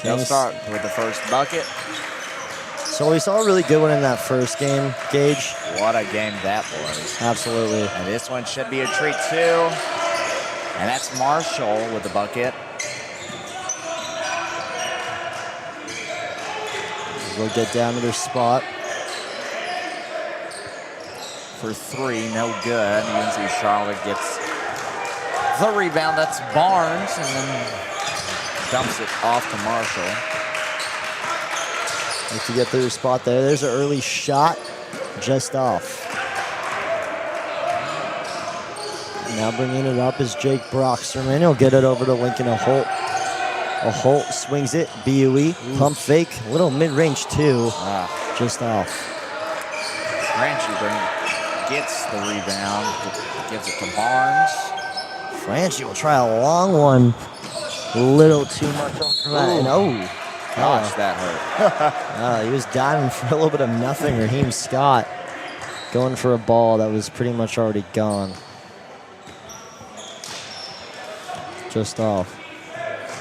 They'll start with the first bucket. So we saw a really good one in that first game, Gage. What a game that was. Absolutely. And this one should be a treat too. And that's Marshall with the bucket. We'll get down to their spot. For three, no good. UNC Charlotte gets the rebound. That's Barnes, and then dumps it off to Marshall. Like to get their spot there. There's an early shot, just off. Now bringing it up is Jake Broxterman. He'll get it over to Lincoln Holt. Holt swings it, BUE, pump fake, little mid-range too, just off. Franchi gets the rebound, gives it to Barnes. Franchi will try a long one, a little too much off the line. Gosh, that hurt. He was diving for a little bit of nothing. Raheem Scott going for a ball that was pretty much already gone. Just off.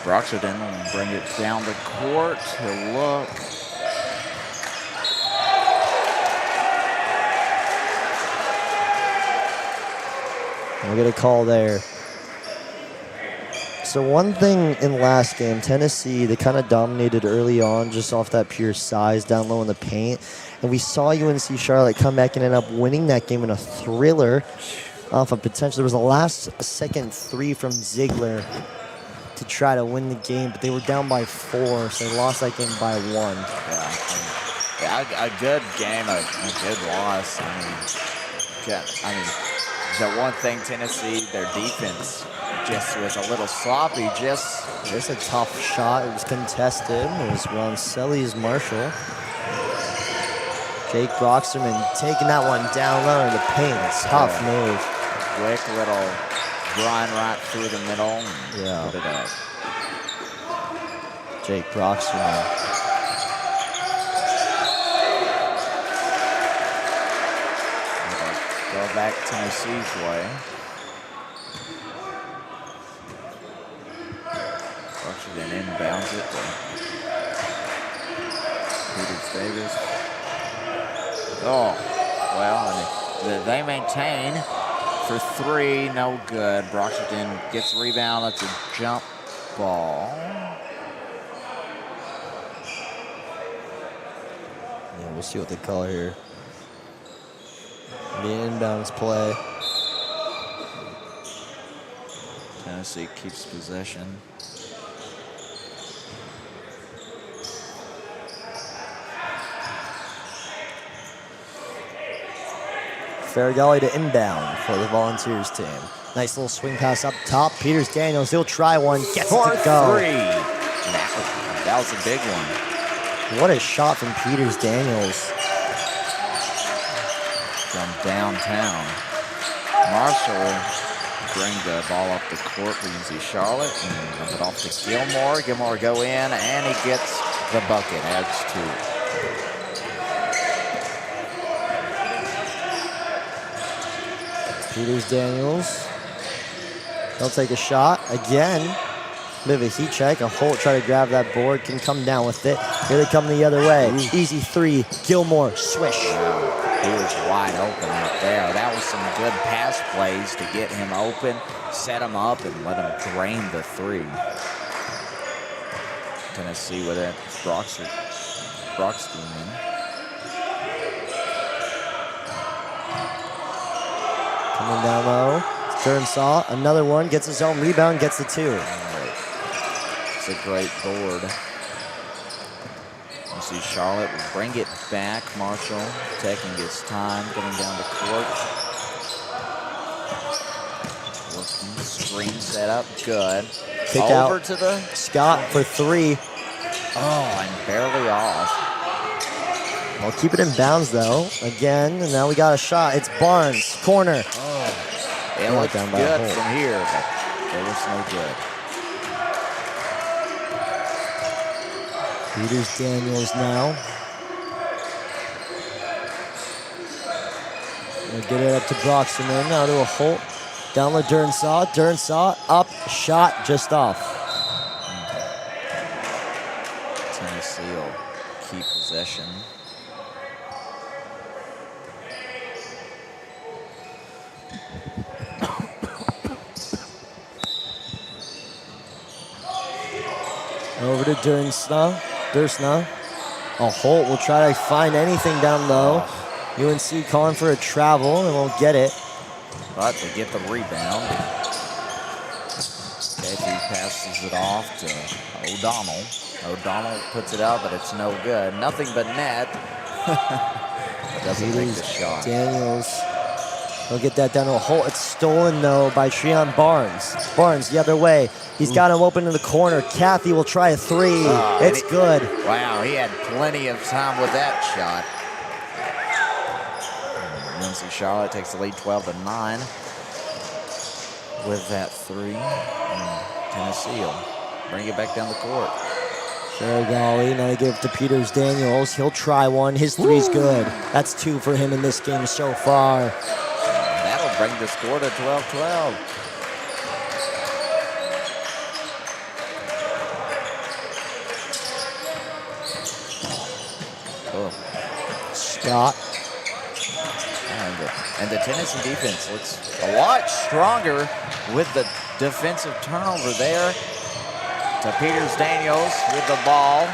Broxterman will bring it down the court. He'll look. We'll get a call there. So one thing in last game, Tennessee, they kind of dominated early on just off that pure size down low in the paint. And we saw UNC Charlotte come back and end up winning that game in a thriller off of potential. There was a last-second three from Ziegler to try to win the game, but they were down by 4, so they lost that game by 1. Yeah, a good game, a good loss. The one thing Tennessee, their defense just was a little sloppy. Just a tough shot. It was contested. It was Roncelli's Marshall. Jake Broxterman taking that one down low in the paint. Tough move. Quick little grind right through the middle. Yeah. Put it up. Jake Broxterman. Go back Tennessee's way. Broxterman inbounds it to Peters Davis. Oh, well, they maintain. For three, no good. Broxterman gets the rebound. That's a jump ball. Yeah, we'll see what they call here. The inbounds play. Tennessee keeps possession. Farragalli to inbound for the Volunteers team. Nice little swing pass up top. Peters Daniels, he'll try one, gets it to go. Three. That was a big one. What a shot from Peters Daniels. From downtown. Marshall bring the ball up the court for UNC Charlotte and dump it off to Gilmore. Gilmore go in and he gets the bucket, adds 2. Peters Daniels. He'll take a shot again. Bit of a heat check. A Holt try to grab that board, can come down with it. Here they come the other way. Easy three. Gilmore, swish. He was wide open up there. That was some good pass plays to get him open, set him up, and let him drain the three. Tennessee with it. Broxterman. Coming down low. Turnsaw, another one, gets his own rebound, gets the 2. It's a great board. You see Charlotte will bring it back. Marshall taking his time, getting down the court. Working screen set up, good. Kick over out to the Scott for 3. Oh, and barely off. Well, keep it in bounds though. Again, and now we got a shot. It's Barnes, corner. It looked good from here, but it was no good. Peters Daniels now. We'll get it up to Broxterman. Now to a Holt. Down the Durnsaw. Durnsaw up, shot just off. Tennessee will keep possession. Over to Dursna. A Holt will try to find anything down low. UNC calling for a travel and won't get it. But they get the rebound. Kathy passes it off to O'Donnell. O'Donnell puts it out, but it's no good. Nothing but net. Doesn't make the shot. Daniels. He'll get that down to a Holt. It's stolen, though, by Treon Barnes. Barnes the other way. He's got him open in the corner. Kathy will try a three. It's good. Wow, he had plenty of time with that shot. UNC Charlotte takes the lead 12-9 with that three. And Tennessee will bring it back down the court. Farragalli, now they give it to Peters Daniels. He'll try one. His three's good. That's 2 for him in this game so far. That'll bring the score to 12-12. Scott. And the Tennessee defense looks a lot stronger with the defensive turnover there. To Peters Daniels with the ball.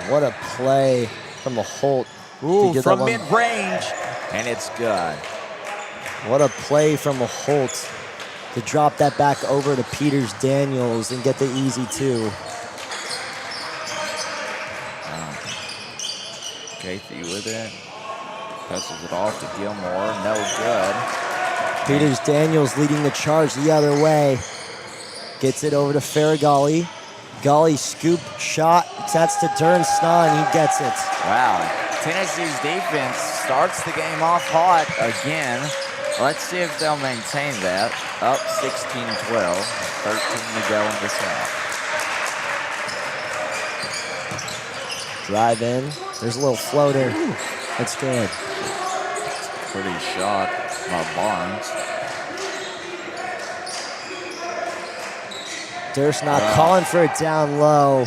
What a play from the Holt. From mid-range, and it's good. What a play from the Holt to drop that back over to Peters Daniels and get the easy 2. Kathy with it. Passes it off to Gilmore. No good. Peters Daniels leading the charge the other way. Gets it over to Farragalli. Golly scoop shot. That's to Dursna, and he gets it. Wow. Tennessee's defense starts the game off hot again. Let's see if they'll maintain that. Up 16-12. 13 to go in this half. Drive in. There's a little floater. That's good. Pretty shot by Barnes. Dursna calling for it down low.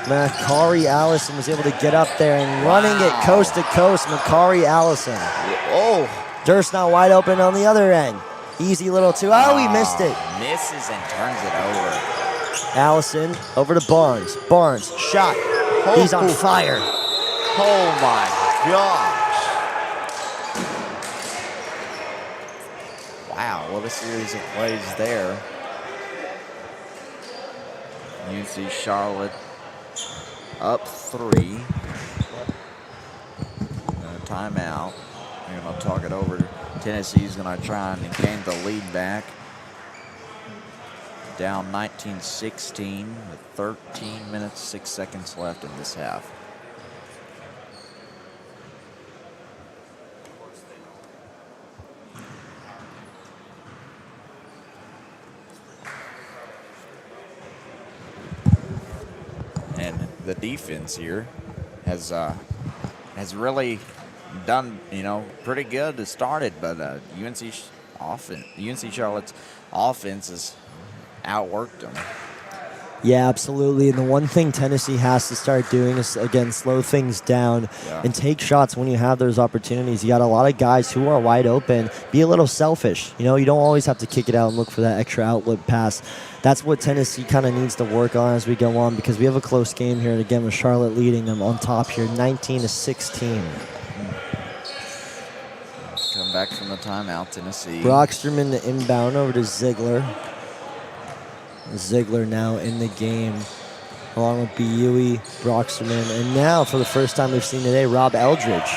Makari Allison was able to get up there and running it coast to coast. Makari Allison. Oh. Dursna wide open on the other end. Easy little 2. Oh, he missed it. Misses and turns it over. Allison over to Barnes. Barnes shot. He's on fire. Oh my gosh. Wow, what a series of plays there. UNC Charlotte up 3. Timeout. They're going to talk it over. Tennessee's going to try and gain the lead back. Down 19-16 with 13 minutes, 6 seconds left in this half. And the defense here has really done, pretty good to start it, but UNC Charlotte's offense has outworked them. Yeah, absolutely. And the one thing Tennessee has to start doing is, again, slow things down and take shots when you have those opportunities. You got a lot of guys who are wide open. Be a little selfish. You don't always have to kick it out and look for that extra outlet pass. That's what Tennessee kind of needs to work on as we go on, because we have a close game here. And again, with Charlotte leading them on top here, 19-16. Come back from the timeout, Tennessee. Brocksterman to inbound over to Ziegler. Ziegler now in the game, along with Buie, Brocksterman, and now for the first time we've seen today, Rob Eldridge.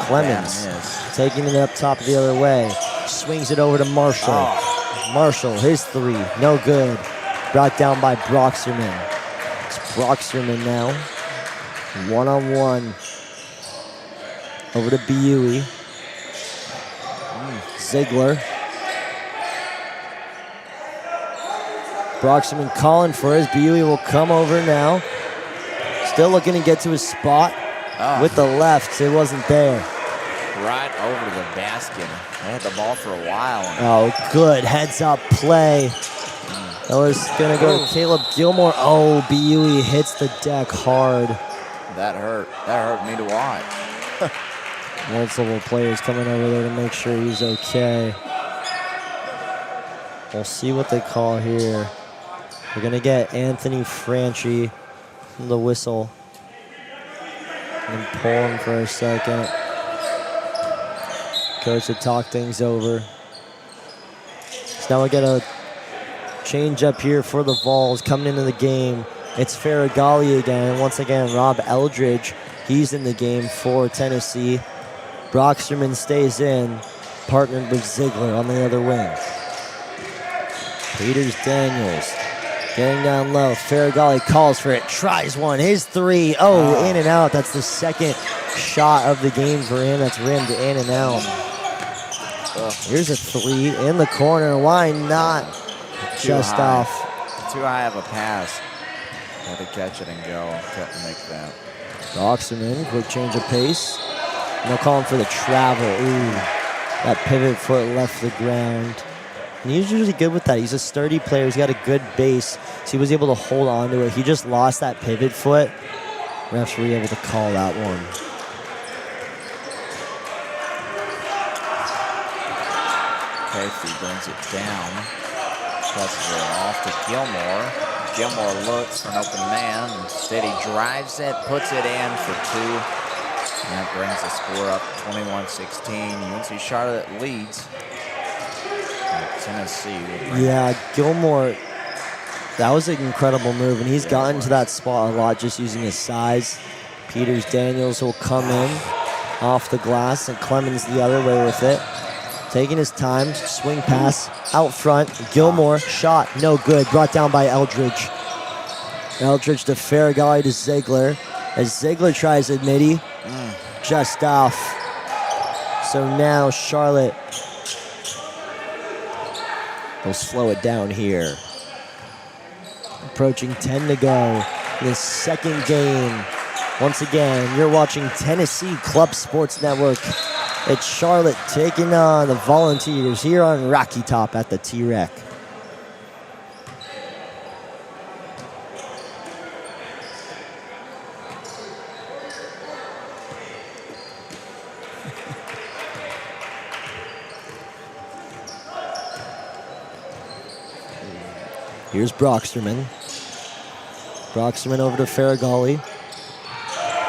Clemens taking it up top the other way. Swings it over to Marshall. Marshall, his 3, no good. Brought down by Brocksterman. It's Brocksterman now. 1-on-1. Over to Buie. Ziegler. Brocksterman calling for us. Buie will come over now. Still looking to get to his spot with the left. It wasn't there. Right over to the basket. They had the ball for a while. Oh, good heads-up play That was going to go to Caleb Gilmore. Oh, BUE hits the deck hard. That hurt. That hurt me to watch. Multiple players coming over there to make sure he's okay. We'll see what they call here. We're going to get Anthony Franchi from the whistle. And pull him for a second. Coach to talk things over. So now we get a change up here for the Vols coming into the game. It's Faragali again. Once again, Rob Eldridge, he's in the game for Tennessee. Brocksterman stays in, partnered with Ziegler on the other wing. Peters Daniels getting down low. Faragali calls for it, tries one, his three. Oh, in and out. That's the second shot of the game for him. That's rimmed in and out. Here's a three in the corner. Why not? Just off. Too high of a pass. Had to catch it and go. Couldn't make that. Brocksterman, quick change of pace. And they'll call him for the travel. Ooh, that pivot foot left the ground. And he's usually good with that. He's a sturdy player. He's got a good base, so he was able to hold on to it. He just lost that pivot foot. Refs were able to call that one. Casey brings it down. Passes it off to Gilmore. Gilmore looks for an open man. Instead, he drives it, puts it in for two. And that brings the score up 21-16. UNC Charlotte leads. Tennessee. Yeah, Gilmore, that was an incredible move, and he's gotten to that spot a lot just using his size. Peters Daniels will come in off the glass, and Clemens the other way with it. Taking his time, swing pass out front. Gilmore, shot, no good, brought down by Eldridge. Eldridge to Faragali to Ziegler. As Ziegler tries a midi, just off. So now Charlotte will slow it down here. Approaching 10 to go in the second game. Once again, you're watching Tennessee Club Sports Network. It's Charlotte taking on the Volunteers here on Rocky Top at the T-Rec. Here's Brocksterman. Brocksterman over to Faragali.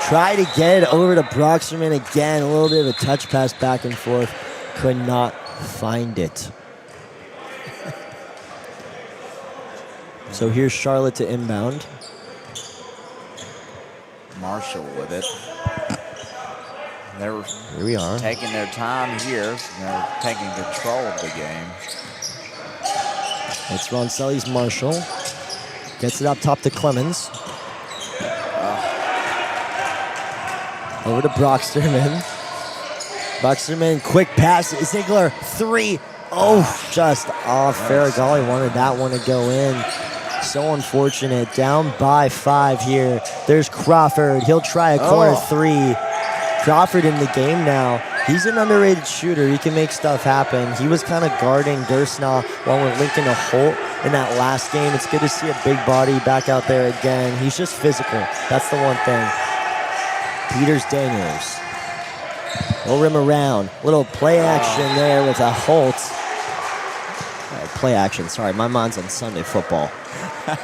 Try to get it over to Brocksterman again. A little bit of a touch pass back and forth. Could not find it. So here's Charlotte to inbound. Marshall with it. They're Here we are. taking their time here. They're taking control of the game. It's Roncelli's Marshall. Gets it up top to Clemens. Over to Brocksterman. Brocksterman, quick pass. Ziegler, three. Oh, just off. Faragali wanted that one to go in. So unfortunate. Down by 5 here. There's Crawford. He'll try a corner three. Crawford in the game now. He's an underrated shooter. He can make stuff happen. He was kind of guarding Gersnaw along with Lincoln to Holt in that last game. It's good to see a big body back out there again. He's just physical. That's the one thing. Peters Daniels. We'll rim around. Little play action there with a Holt. Play action, sorry. My mind's on Sunday football.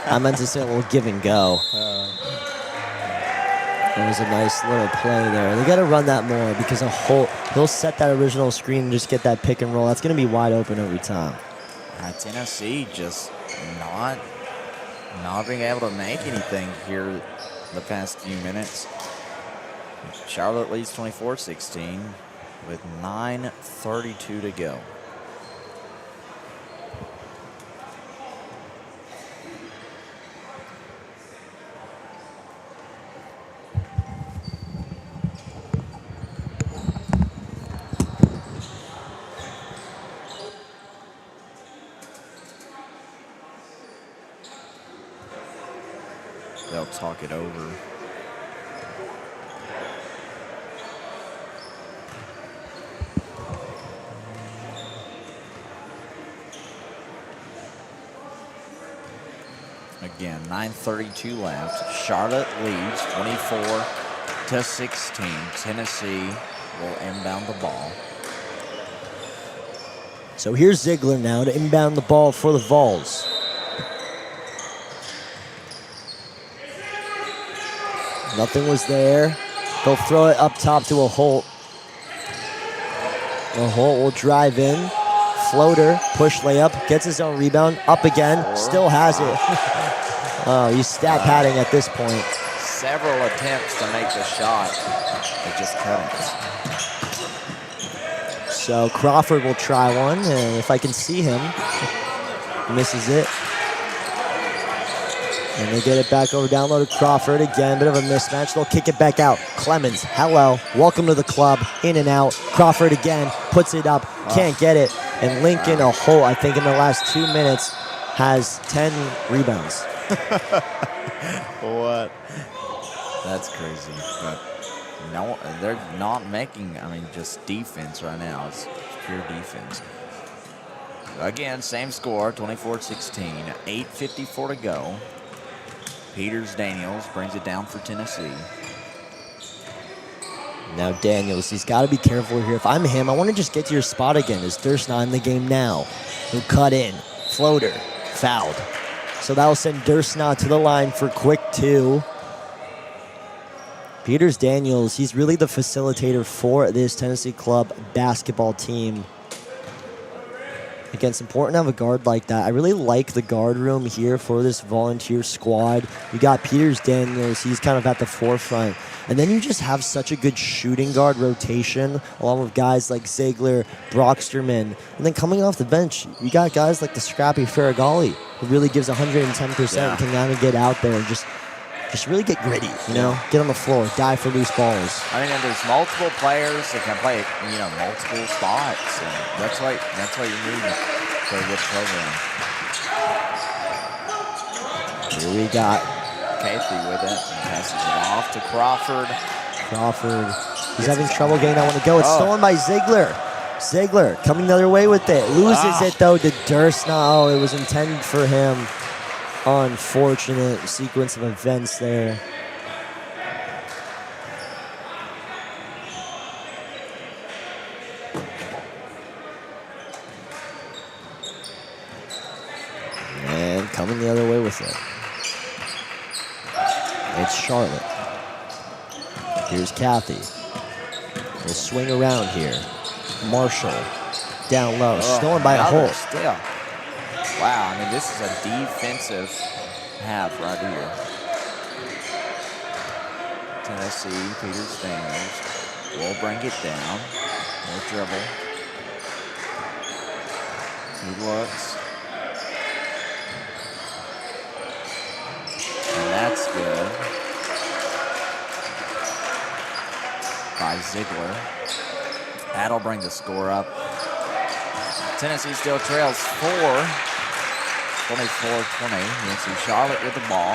I meant to say a little give and go. It was a nice little play there. They got to run that more because a Holt, he'll set that original screen and just get that pick and roll. That's going to be wide open every time. Tennessee just not being able to make anything here the past few minutes. Charlotte leads 24-16 with 9:32 to go. They'll talk it over. Again, 9:32 left. Charlotte leads 24-16. Tennessee will inbound the ball. So here's Ziegler now to inbound the ball for the Vols. Nothing was there. He'll throw it up top to a Holt. A Holt will drive in. Floater, push layup, gets his own rebound, up again, still has it. Oh, he's stat padding at this point. Several attempts to make the shot. They just couldn't. So Crawford will try one, and if I can see him, misses it. And they get it back over down low to Crawford. Again, bit of a mismatch. They'll kick it back out. Clemens, hello, welcome to the club. In and out. Crawford again, puts it up, can't get it. And Lincoln, a Holt, I think in the last 2 minutes, has 10 rebounds. What? That's crazy. But no, they're not making, just defense right now. It's pure defense. Again, same score, 24-16. 8:54 to go. Peters Daniels brings it down for Tennessee. Now Daniels, he's got to be careful here. If I'm him, I want to just get to your spot again. Is Dursna in the game now? He'll cut in. Floater. Fouled. So that will send Dursna to the line for quick 2. Peters Daniels, he's really the facilitator for this Tennessee Club basketball team. Again, it's important to have a guard like that. I really like the guard room here for this volunteer squad. You got Peters Daniels, he's kind of at the forefront. And then you just have such a good shooting guard rotation, along with guys like Ziegler, Brocksterman. And then coming off the bench, you got guys like the scrappy Faragali, who really gives 110%, can kind of get out there and just really get gritty, get on the floor, die for loose balls. And there's multiple players that can play, multiple spots. And that's what you need for a good program. Here we got Casey with it. Passes it off to Crawford. Crawford. He's having trouble getting that one to go. It's stolen by Ziegler. Ziegler coming the other way with it. Loses it, though, to Dursna. Oh, it was intended for him. Unfortunate sequence of events there. And coming the other way with it. It's Charlotte. Here's Kathy. We'll swing around here. Marshall. Down low. Stolen by a Holt. Still. Wow, this is a defensive half right here. Tennessee, Peters Daniels will bring it down. No dribble. He looks. And that's good. By Ziegler. That'll bring the score up. Tennessee still trails 4. 24-20. UNC Charlotte with the ball.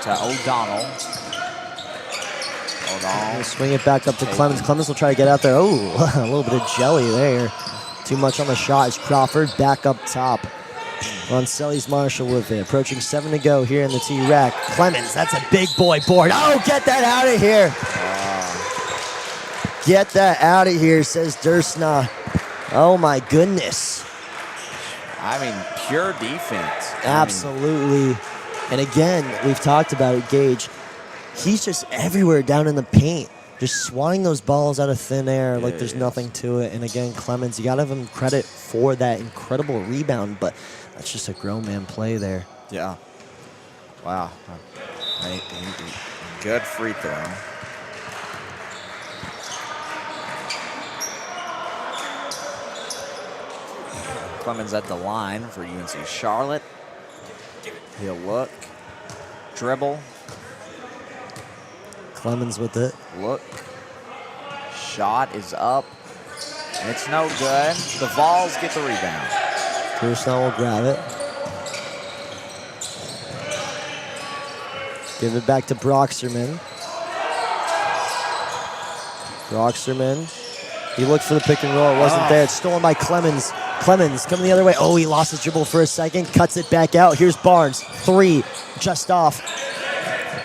To O'Donnell. We'll swing it back up to Clemens. Clemens will try to get out there. Oh, a little bit of jelly there. Too much on the shot. It's Crawford back up top. Roncelli's Marshall with it. Approaching 7 to go here in the T-Rack. Clemens, that's a big boy board. Oh, get that out of here. Get that out of here, says Dursna. Oh, my goodness. Pure defense. Absolutely. And again, we've talked about it, Gage. He's just everywhere down in the paint, just swatting those balls out of thin air like there's nothing to it. And again, Clemens, you got to give him credit for that incredible rebound, but that's just a grown man play there. Yeah. Wow. Good free throw. Clemens at the line for UNC Charlotte. He'll look. Dribble. Clemens with it. Look. Shot is up. It's no good. The Vols get the rebound. Dursna will grab it. Give it back to Brocksterman. Brocksterman. He looked for the pick and roll. It wasn't there. It's stolen by Clemens. Clemens coming the other way. Oh, he lost his dribble for a second. Cuts it back out. Here's Barnes. 3, just off.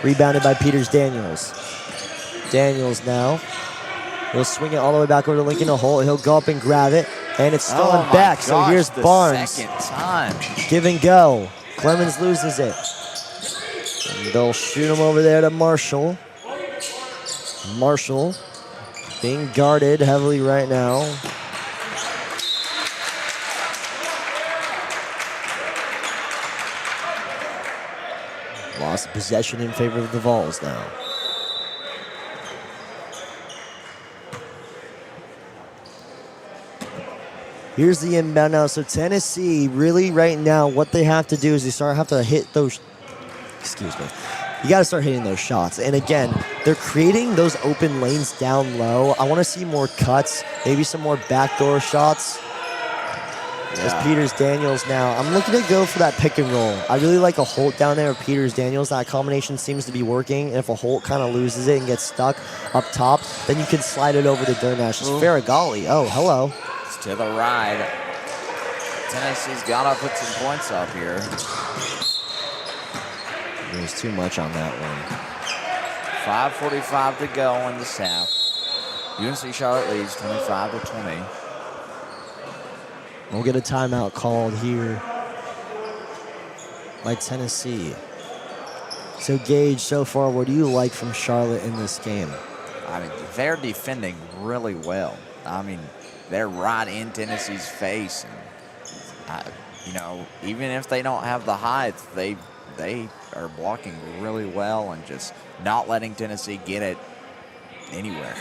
Rebounded by Peters Daniels. Daniels now. He'll swing it all the way back over to Lincoln. He'll go up and grab it. And it's stolen back. So here's Barnes. Second time. Give and go. Clemens loses it. And they'll shoot him over there to Marshall. Marshall being guarded heavily right now. Lost possession in favor of the Vols now. Here's the inbound now. So Tennessee, really right now, what they have to do is they have to hit those, you got to start hitting those shots. And again, they're creating those open lanes down low. I want to see more cuts, maybe some more backdoor shots. There's Peters Daniels now. I'm looking to go for that pick and roll. I really like a Holt down there with Peters Daniels. That combination seems to be working. And if a Holt kind of loses it and gets stuck up top, then you can slide it over to Durnash. It's Faragali. Oh, hello. It's to the right. Tennessee's got to put some points up here. There's too much on that one. 5:45 to go in the half. UNC Charlotte leads 25-20. We'll get a timeout called here by Tennessee. So, Gage, so far, what do you like from Charlotte in this game? I mean, they're defending really well. I mean, they're right in Tennessee's face. And, you know, even if they don't have the height, they are blocking really well and just not letting Tennessee get it anywhere.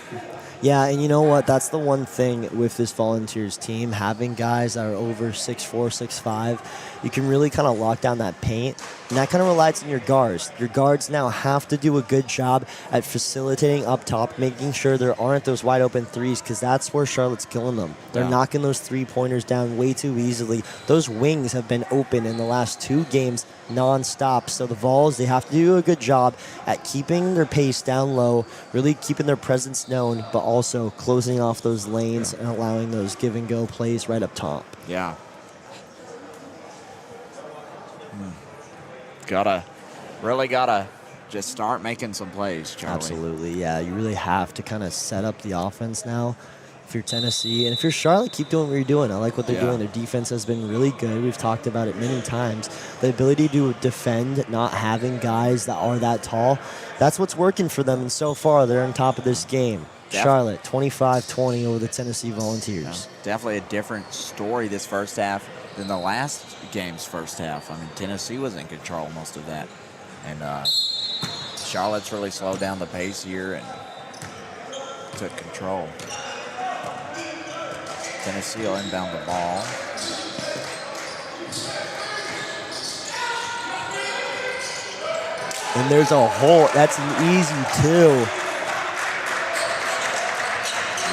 Yeah, and you know what? That's the one thing with this Volunteers team, having guys that are over 6'4", 6'5", you can really kind of lock down that paint, and that kind of relies on your guards. Your guards now have to do a good job at facilitating up top, making sure there aren't those wide open threes, because that's where Charlotte's killing them. They're knocking those three-pointers down way too easily. Those wings have been open in the last 2 games non-stop, so the Vols, they have to do a good job at keeping their pace down low, really keeping their presence known, but also closing off those lanes and allowing those give-and-go plays right up top. Yeah. Really gotta just start making some plays, Charlie. Absolutely, yeah. You really have to kind of set up the offense now. If you're Tennessee, and if you're Charlotte, keep doing what you're doing. I like what they're doing. Their defense has been really good. We've talked about it many times. The ability to defend, not having guys that are that tall, that's what's working for them. And so far, they're on top of this game. Charlotte, 25-20 over the Tennessee Volunteers. Definitely a different story this first half than the last game's first half. I mean, Tennessee was in control most of that. And Charlotte's really slowed down the pace here and took control. Tennessee will inbound the ball. And there's a hole. That's an easy 2.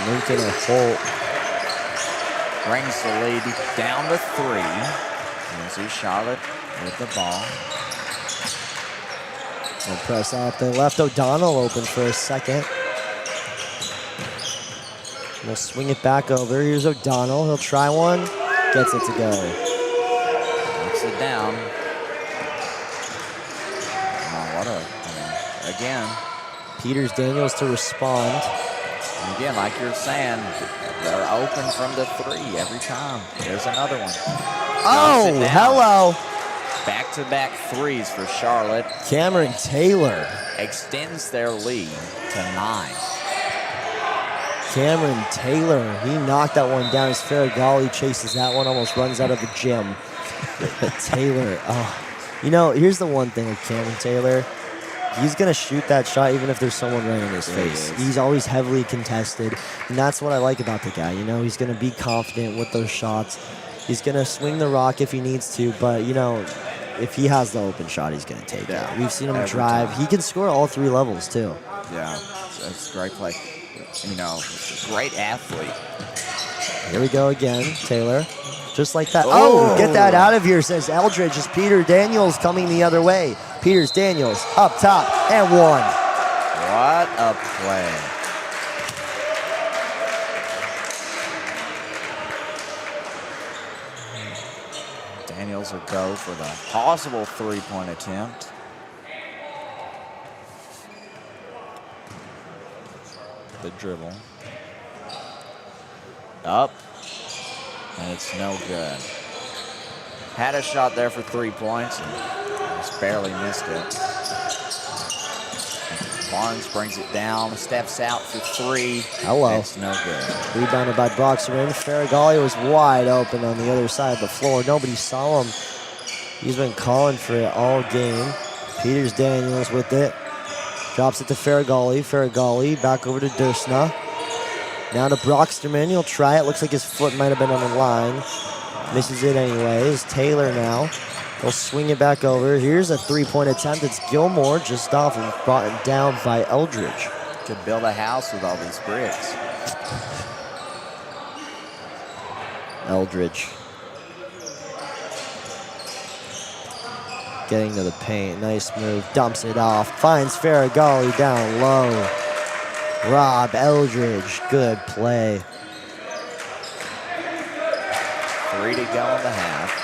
Lincoln a Holt. Brings the lead down to 3. You see Charlotte with the ball. We'll press out. They left O'Donnell open for a second. We'll swing it back over. Here's O'Donnell. He'll try one. Gets it to go. Knocks it down. Again. Peters Daniels to respond. And again, like you're saying, they're open from the 3 every time. There's another one. Oh, hello. Back-to-back threes for Charlotte. Cameron Taylor extends their lead to 9. Cameron Taylor, he knocked that one down as Faragali chases that one, almost runs out of the gym. But Taylor, you know, here's the one thing with Cameron Taylor. He's going to shoot that shot even if there's someone right in his face. He's always heavily contested, and that's what I like about the guy. You know, he's going to be confident with those shots. He's going to swing the rock if he needs to, but, you know, if he has the open shot, he's going to take it. We've seen him drive. He can score all 3 levels, too. Yeah, that's a great play. You know, great athlete. Here we go again, Taylor. Just like that. Oh, get that out of here, says Eldridge. It's Peter Daniels coming the other way. Peters Daniels up top and 1. What a play. Daniels will go for the possible three-point attempt. The dribble. Up. And it's no good. Had a shot there for 3 points and just barely missed it. Barnes brings it down, steps out for 3. Hello. It's no good. Rebounded by Broxterman. Faragali was wide open on the other side of the floor. Nobody saw him. He's been calling for it all game. Peters Daniels with it. Drops it to Faragali. Faragali back over to Dursna. Now to Broxterman. He'll try it. Looks like his foot might have been on the line. Misses it anyways. Taylor now. He'll swing it back over. Here's a three-point attempt. It's Gilmore just off and brought down by Eldridge. Could build a house with all these bricks. Eldridge. Getting to the paint. Nice move. Dumps it off. Finds Faragali down low. Rob Eldridge. Good play. 3 to go in the half.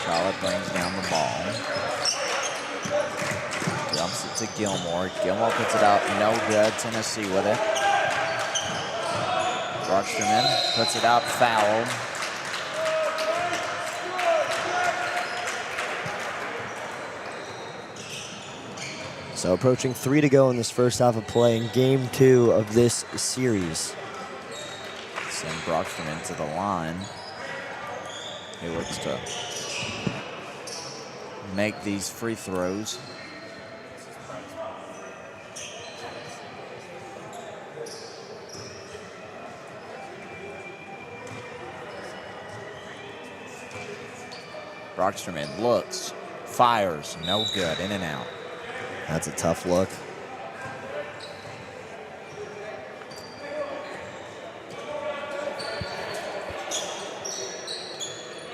Charlotte brings down the ball. Dumps it to Gilmore. Gilmore puts it out. No good. Tennessee with it. Broxterman puts it out. Fouled. So approaching 3 to go in this first half of play in game 2 of this series. Send Broxterman to the line. He looks to make these free throws. Broxterman looks, fires, no good, in and out. That's a tough look.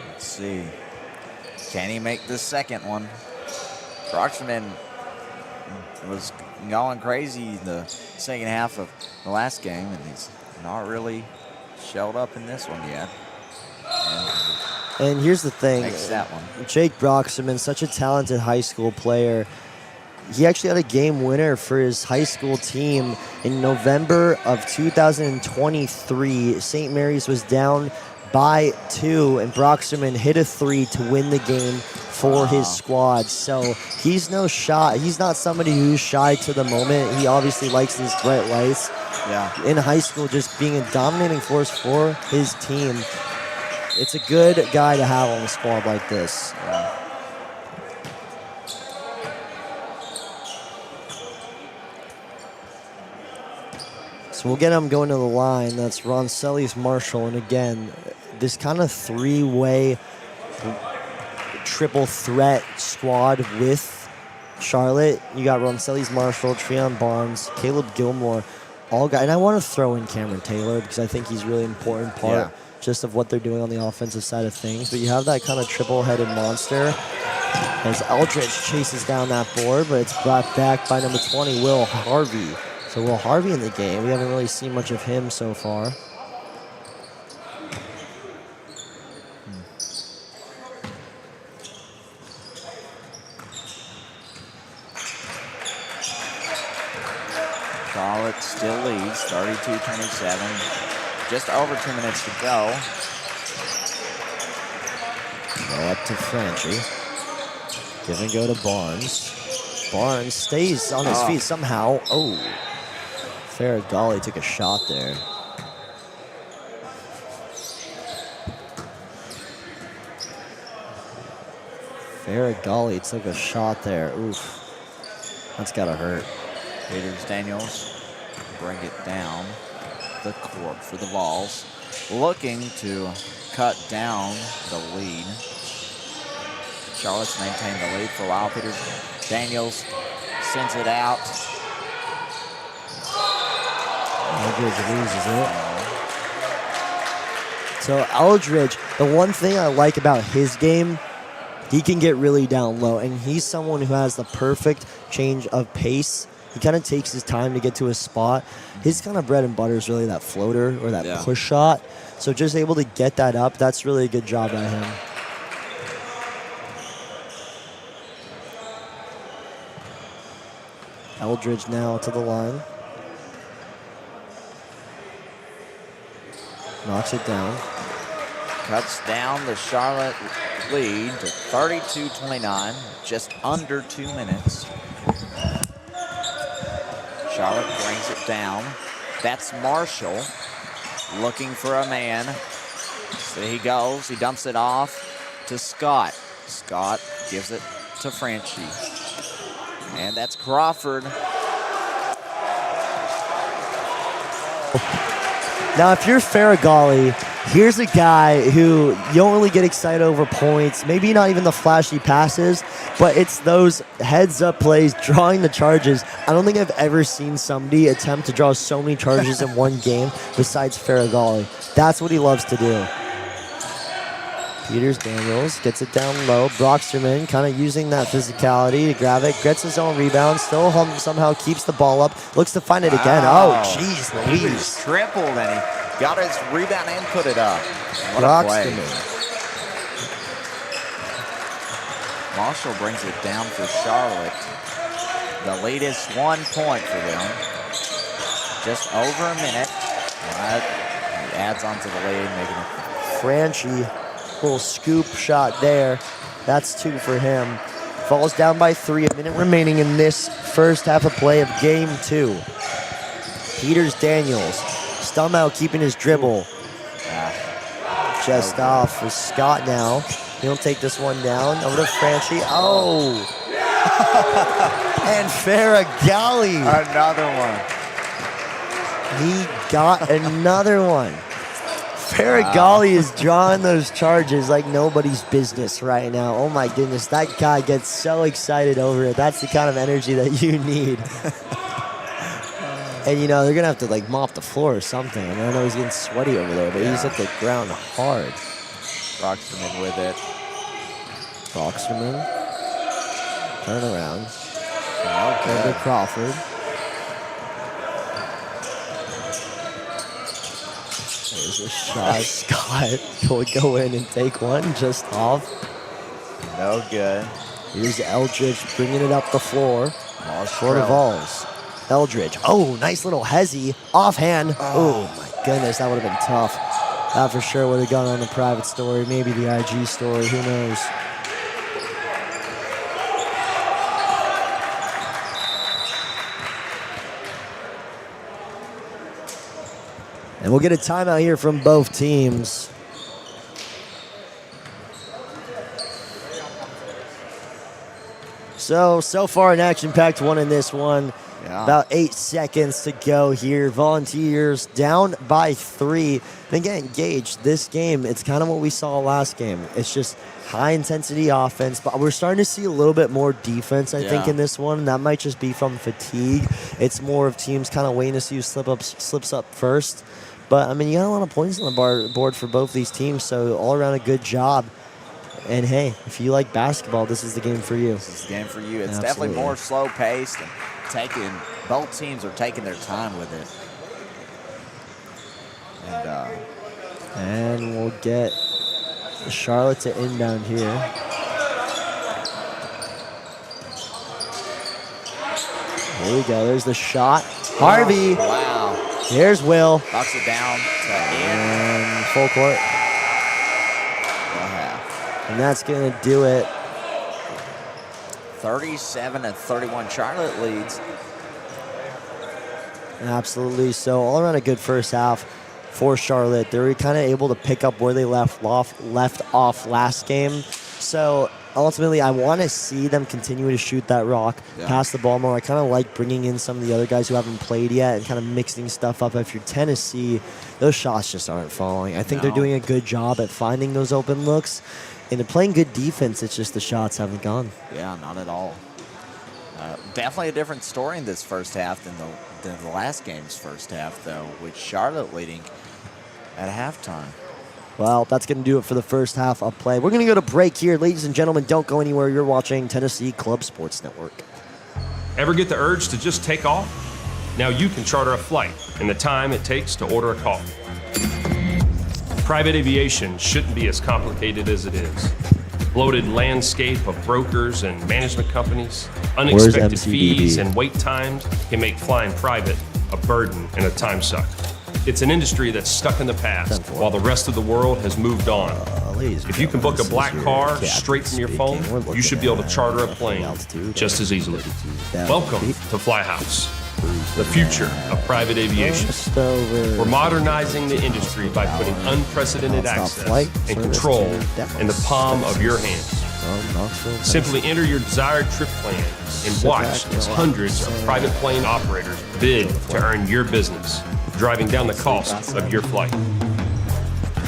Let's see. Can he make the second one? Broxterman was going crazy the second half of the last game, and he's not really showed up in this one yet. And here's the thing. Makes that one. Jake Broxterman, such a talented high school player. He actually had a game winner for his high school team in November of 2023. St. Mary's was down by 2, and Broxterman hit a 3 to win the game for his squad. So he's no shy. He's not somebody who's shy to the moment. He obviously likes these bright lights. Yeah. In high school, just being a dominating force for his team. It's a good guy to have on the squad like this. Yeah. So we'll get him going to the line. That's Roncelli's Marshall. And again, this kind of three-way triple threat squad with Charlotte. You got Roncelli's Marshall, Treon Barnes, Caleb Gilmore, all guys. And I want to throw in Cameron Taylor because I think he's a really important part just of what they're doing on the offensive side of things. But you have that kind of triple-headed monster as Eldridge chases down that board, but it's brought back by number 20, Will Harvey. So Will Harvey in the game. We haven't really seen much of him so far. Charlotte still leads, 32-27. Just over 2 minutes to go. Go up to Franchi. Give and go to Barnes. Barnes stays on his feet somehow. Oh. Faragali took a shot there. Faragali took a shot there. Oof. That's gotta hurt. Peters Daniels bring it down the court for the Vols. Looking to cut down the lead. Charlotte's maintained the lead for a while. Peters Daniels sends it out. Eldridge loses it. So Eldridge, the one thing I like about his game, he can get really down low, and he's someone who has the perfect change of pace He kind of takes his time to get to his spot. His kind of bread and butter is really that floater or that Yeah. push shot. So just able to get that up, that's really a good job by him. Eldridge now to the line. Knocks it down. Cuts down the Charlotte lead to 32-29, just under 2 minutes. Charlotte brings it down. That's Marshall looking for a man. So he goes, he dumps it off to Scott. Scott gives it to Franchi. And that's Crawford. Now, if you're Faragali, here's a guy who you don't really get excited over points, maybe not even the flashy passes, but it's those heads-up plays, drawing the charges. I don't think I've ever seen somebody attempt to draw so many charges in one game besides Faragali. That's what he loves to do. Peters Daniels gets it down low. Brocksterman kind of using that physicality to grab it, gets his own rebound, still somehow keeps the ball up, looks to find it again. Oh, jeez, He Louise. was tripled and he got his rebound and put it up. What a play. Brocksterman. Marshall brings it down for Charlotte. The lead is 1 point for them. Just over a minute. And that adds on to the lead, making it. Franchi, little scoop shot there. That's 2 for him. Falls down by 3, a minute remaining in this first half of play of game 2. Peters Daniels, somehow keeping his dribble. Just off for Scott now. He'll take this one down. Over to Franchi. Oh! And Faragali. Another one. He got another one. Faragali is drawing those charges like nobody's business right now. Oh my goodness, that guy gets so excited over it. That's the kind of energy that you need. And you know, they're gonna have to like mop the floor or something. I mean, I know he's getting sweaty over there, but he's at the ground hard. Brocksterman with it. Brocksterman. Turn around. Okay. Over Crawford. There's a shot. Scott will go in and take one just off. No good. Here's Eldridge bringing it up the floor. Lost Short of Vols. Eldridge. Oh, nice little hezzy. Offhand. Oh, my goodness. That would have been tough. That for sure would have gone on the private story. Maybe the IG story. Who knows? And we'll get a timeout here from both teams. So far an action-packed one in this one. Yeah. About 8 seconds to go here. Volunteers down by 3. And again, Gage, this game, it's kind of what we saw last game. It's just high-intensity offense, but we're starting to see a little bit more defense, I think, in this one. And that might just be from fatigue. It's more of teams kind of waiting to see who slips up first. But, I mean, you got a lot of points on the board for both these teams, so all around a good job. And, hey, if you like basketball, this is the game for you. This is the game for you. It's Absolutely. definitely more slow-paced. And both teams are taking their time with it. And we'll get Charlotte to inbound here. Here we go. There's the shot. Harvey. Wow. Here's Will. Knocks it down to And full court. Wow. And that's going to do it. 37-31. Charlotte leads. Absolutely. So all around a good first half for Charlotte. They were kind of able to pick up where they left off last game. So ultimately, I want to see them continue to shoot that rock, pass the ball more. I kind of like bringing in some of the other guys who haven't played yet and kind of mixing stuff up. If you're Tennessee, those shots just aren't falling. I think they're doing a good job at finding those open looks. And they're playing good defense. It's just the shots haven't gone. Yeah, not at all. Definitely a different story in this first half than the last game's first half, though, with Charlotte leading at halftime. Well, that's going to do it for the first half of play. We're going to go to break here. Ladies and gentlemen, don't go anywhere. You're watching Tennessee Club Sports Network. Ever get the urge to just take off? Now you can charter a flight in the time it takes to order a coffee. Private aviation shouldn't be as complicated as it is. Bloated landscape of brokers and management companies, unexpected fees and wait times can make flying private a burden and a time suck. It's an industry that's stuck in the past while the rest of the world has moved on. If you can book a black car straight from your phone, you should be able to charter a plane just as easily. Welcome to Fly House, the future of private aviation. We're modernizing the industry by putting unprecedented access and control in the palm of your hands. Simply enter your desired trip plan and watch as hundreds of private plane operators bid to earn your business, driving down the cost of your flight.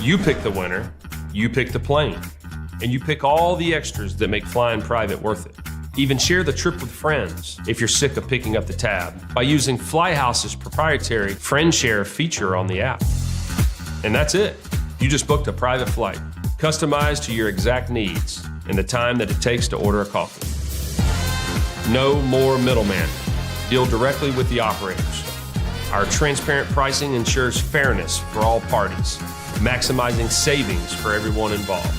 You pick the winner, you pick the plane, and you pick all the extras that make flying private worth it. Even share the trip with friends if you're sick of picking up the tab by using Flyhouse's proprietary Friend Share feature on the app. And that's it. You just booked a private flight, customized to your exact needs and the time that it takes to order a coffee. No more middleman. Deal directly with the operators. Our transparent pricing ensures fairness for all parties, maximizing savings for everyone involved.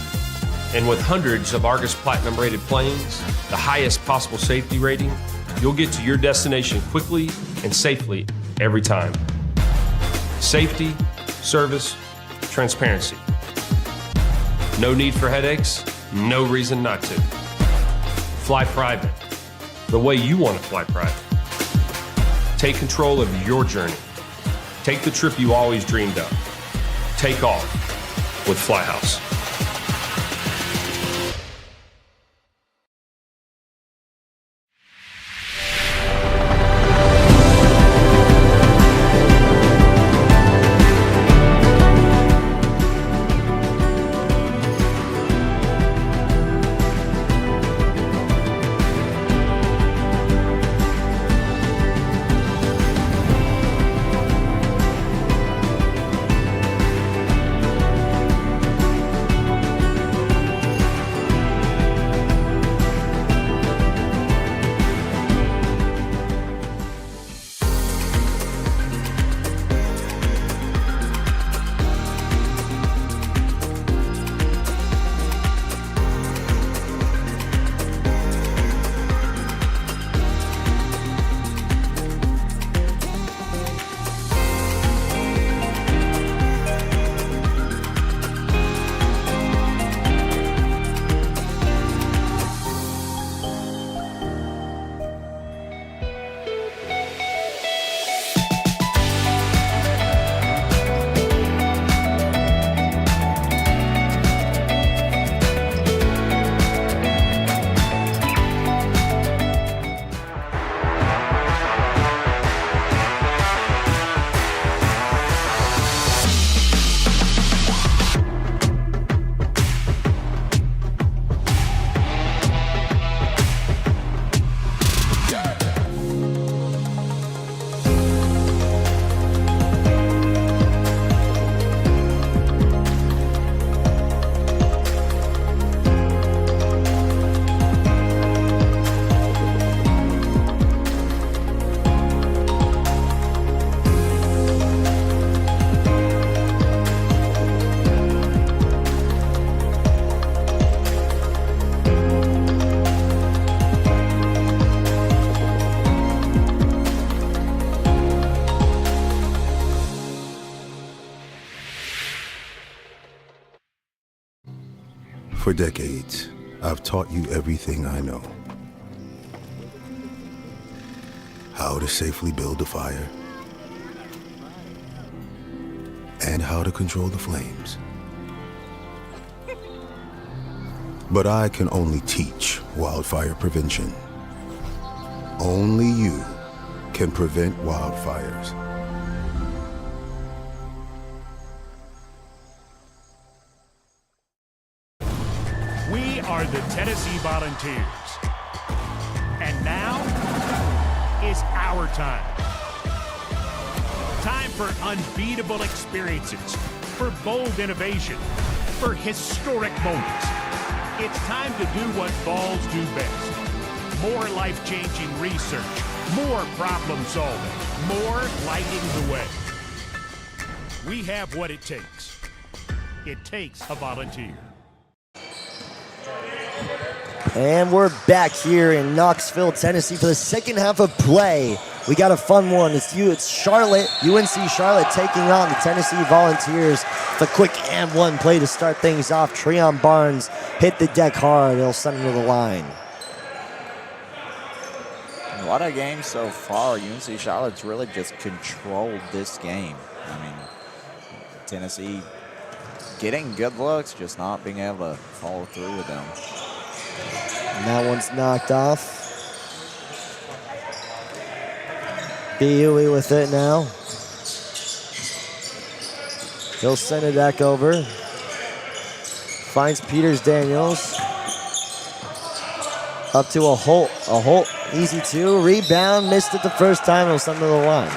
And with hundreds of Argus Platinum rated planes, the highest possible safety rating, you'll get to your destination quickly and safely every time. Safety, service, transparency. No need for headaches, no reason not to. Fly private, the way you want to fly private. Take control of your journey. Take the trip you always dreamed of. Take off with Flyhouse. For decades, I've taught you everything I know. How to safely build a fire, and how to control the flames. But I can only teach wildfire prevention. Only you can prevent wildfires. We are the Tennessee Volunteers. And now is our time. Time for unbeatable experiences, for bold innovation, for historic moments. It's time to do what Vols do best. more life-changing research, more problem solving, more lighting the way. We have what it takes. It takes a volunteer. And we're back here in Knoxville, Tennessee for the second half of play. We got a fun one. It's Charlotte, UNC Charlotte taking on the Tennessee Volunteers. The quick and one play to start things off. Treon Barnes hit the deck hard. They'll send him to the line. What a game so far. UNC Charlotte's really just controlled this game. I mean, Tennessee getting good looks, just not being able to follow through with them. And that one's knocked off. BUE with it now. He'll send it back over. Finds Peters Daniels. Up to a Holt. A Holt, easy two. Rebound, missed it the first time. He'll send it to the line.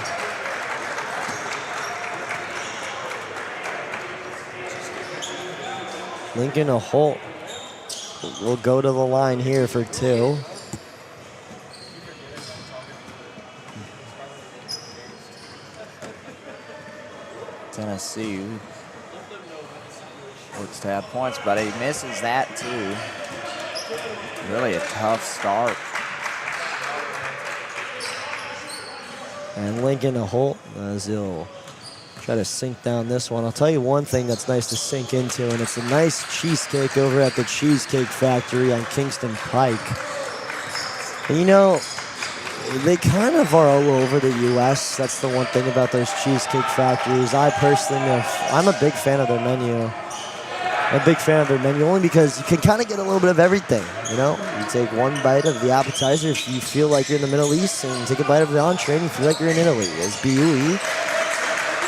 Lincoln a Holt will go to the line here for two. Tennessee looks to have points, but he misses that too. Really a tough start. And Lincoln a Holt as he'll try to sink down this one. I'll tell you one thing that's nice to sink into, and it's a nice cheesecake over at the Cheesecake Factory on Kingston Pike. And you know, they kind of are all over the U.S. That's the one thing about those cheesecake factories. I personally, I'm a big fan of their menu. I'm a big fan of their menu only because you can kind of get a little bit of everything, you know? You take one bite of the appetizer if you feel like you're in the Middle East, and take a bite of the entree and you feel like you're in Italy. As BUE.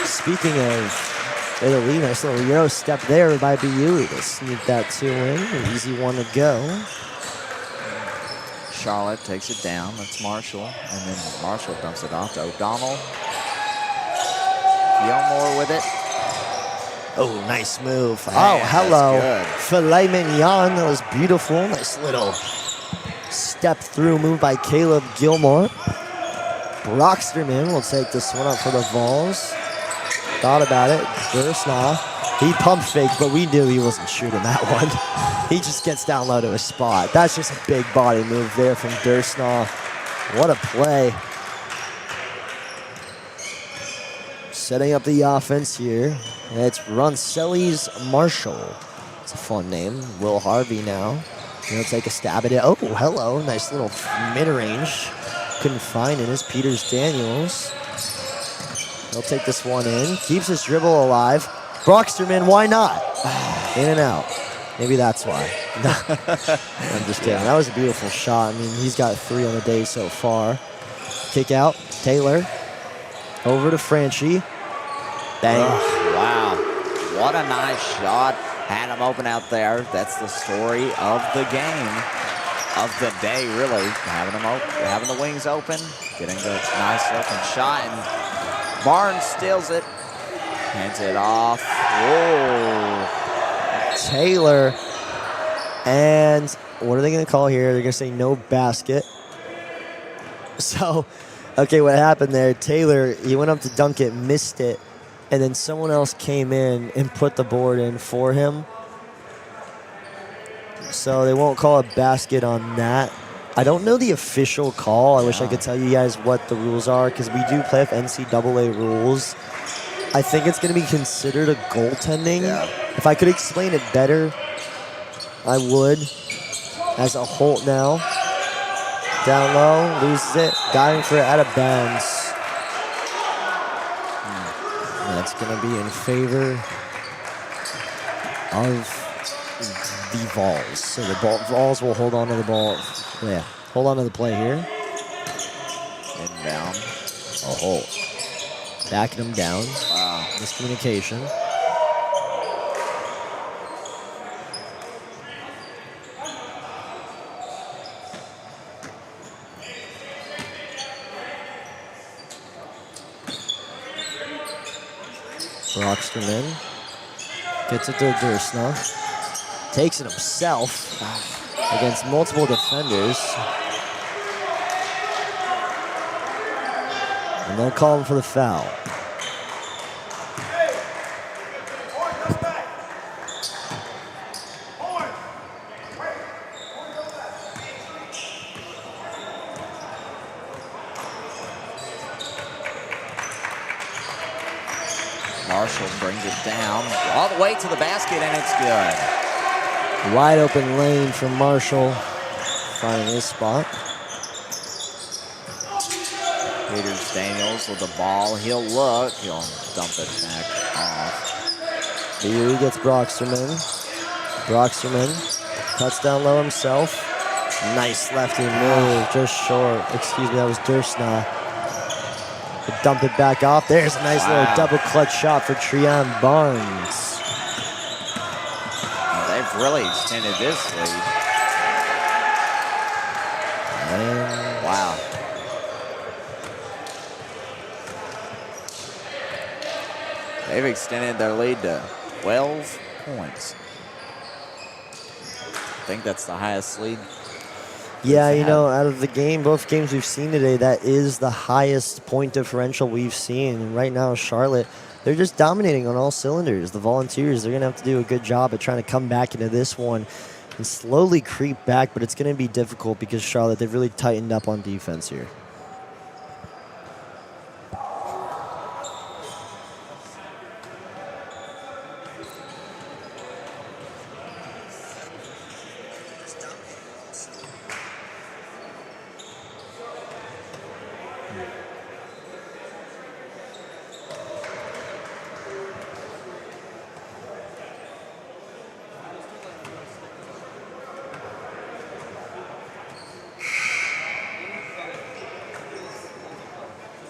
Speaking of Italy, nice little Euro step there by BUE to sneak that two in. An easy one to go. Charlotte takes it down. That's Marshall. And then Marshall dumps it off to O'Donnell. Gilmore with it. Oh, nice move. Man, oh, hello. that's Filet mignon. That was beautiful. Nice little step through move by Caleb Gilmore. Broxterman will take this one up for the Vols. Thought about it. Gersnaw. He pump faked, but we knew he wasn't shooting that one. He just gets down low to a spot. That's just a big body move there from Gersnaw. What a play. Setting up the offense here. It's Roncelli's Marshall. It's a fun name. Will Harvey now. He'll take a stab at it. Oh, hello. Nice little mid-range. Couldn't find it. Is Peters Daniels. He'll take this one in. Keeps his dribble alive. Broxterman, why not? In and out. Maybe that's why. I'm just kidding. That was a beautiful shot. I mean, he's got 3 on the day so far. Kick out. Taylor. Over to Franchi. Bang. Oh, wow. What a nice shot. Had him open out there. That's the story of the game. Of the day, really. Having the wings open. Getting the nice looking shot. And Barnes steals it. Hands it off. Whoa. Taylor. And what are they going to call here? They're going to say no basket. So, okay, what happened there, Taylor, he went up to dunk it, missed it, and then someone else came in and put the board in for him. So they won't call a basket on that. I don't know the official call. I wish I could tell you guys what the rules are, because we do play with NCAA rules. I think it's going to be considered a goaltending. Yeah. If I could explain it better, I would. As a Holt now. Down low, loses it. Diving for it out of bounds. That's going to be in favor of the Vols. So the Vols will hold on to the ball. Yeah, hold on to the play here. And down. A Holt. Backing him down. Wow. Miscommunication. Broxterman gets it to Gersnaw. Takes it himself against multiple defenders. And they'll call him for the foul. Marshall brings it down all the way to the basket, and it's good. Wide open lane for Marshall. Finding his spot. Peters Daniels with the ball. He'll look. He'll dump it back off. BU gets Broxterman. Broxterman cuts down low himself. Nice lefty move, just short. Excuse me, that was Dursna. Dump it back off. There's a nice little double clutch shot for Treon Barnes. They've really extended this lead. And wow. They've extended their lead to 12 points. I think that's the highest lead. yeah, you know, out of the game, both games we've seen today, that is the highest point differential we've seen. And right now, Charlotte, they're just dominating on all cylinders. The Volunteers, they're going to have to do a good job at trying to come back into this one and slowly creep back, but it's going to be difficult because Charlotte, they've really tightened up on defense here.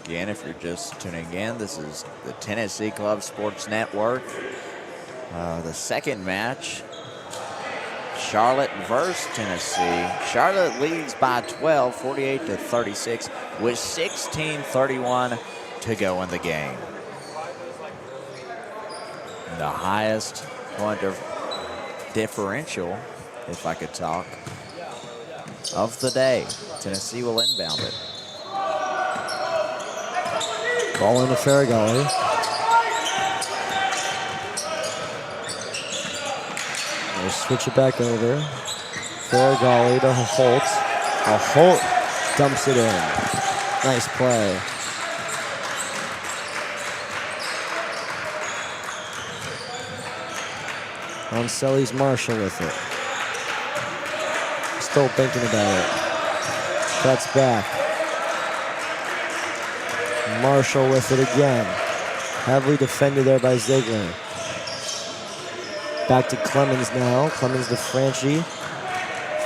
Again, if you're just tuning in, this is the Tennessee Club Sports Network. The second match, Charlotte versus Tennessee. Charlotte leads by 12, 48-36, with 16:31 to go in the game. The highest point of differential, if I could talk, of the day. Tennessee will inbound it. Ball into Farragalli. They'll switch it back over. Farragalli to Holt. Holt dumps it in. Nice play. Onselli's Marshall with it. Still thinking about it. Cuts back. Marshall with it again. Heavily defended there by Ziegler. Back to Clemens now. Clemens to Franchi.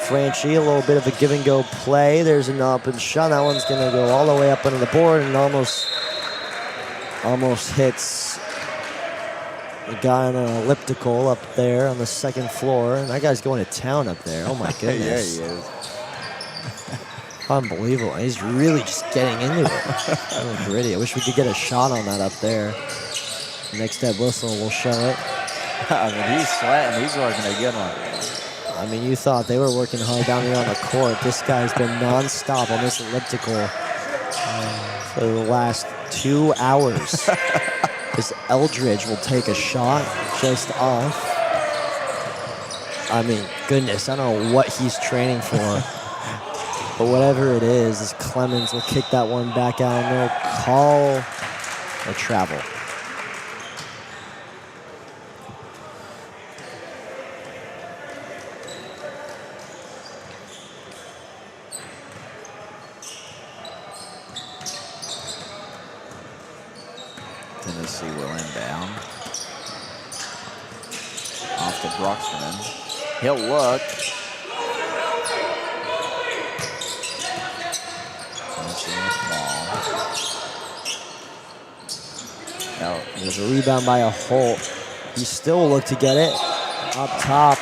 Franchi, a little bit of a give and go play. There's an up and shot. That one's going to go all the way up under the board and almost hits the guy on an elliptical up there on the second floor. And that guy's going to town up there. Oh my goodness. Yeah, he is. Unbelievable. He's really just getting into it. Oh, gritty. I wish we could get a shot on that up there. Next step whistle will show it. I mean, he's sweating. He's working a good one. I mean, you thought they were working hard down here on the court. This guy's been nonstop on this elliptical for the last 2 hours. This Eldridge will take a shot just off. I mean, goodness, I don't know what he's training for. But whatever it is Clemens will kick that one back out and they'll call a travel. Tennessee will inbound. Off to Broxman. He'll look. No, there's a rebound by a Holt. He still looked to get it up top.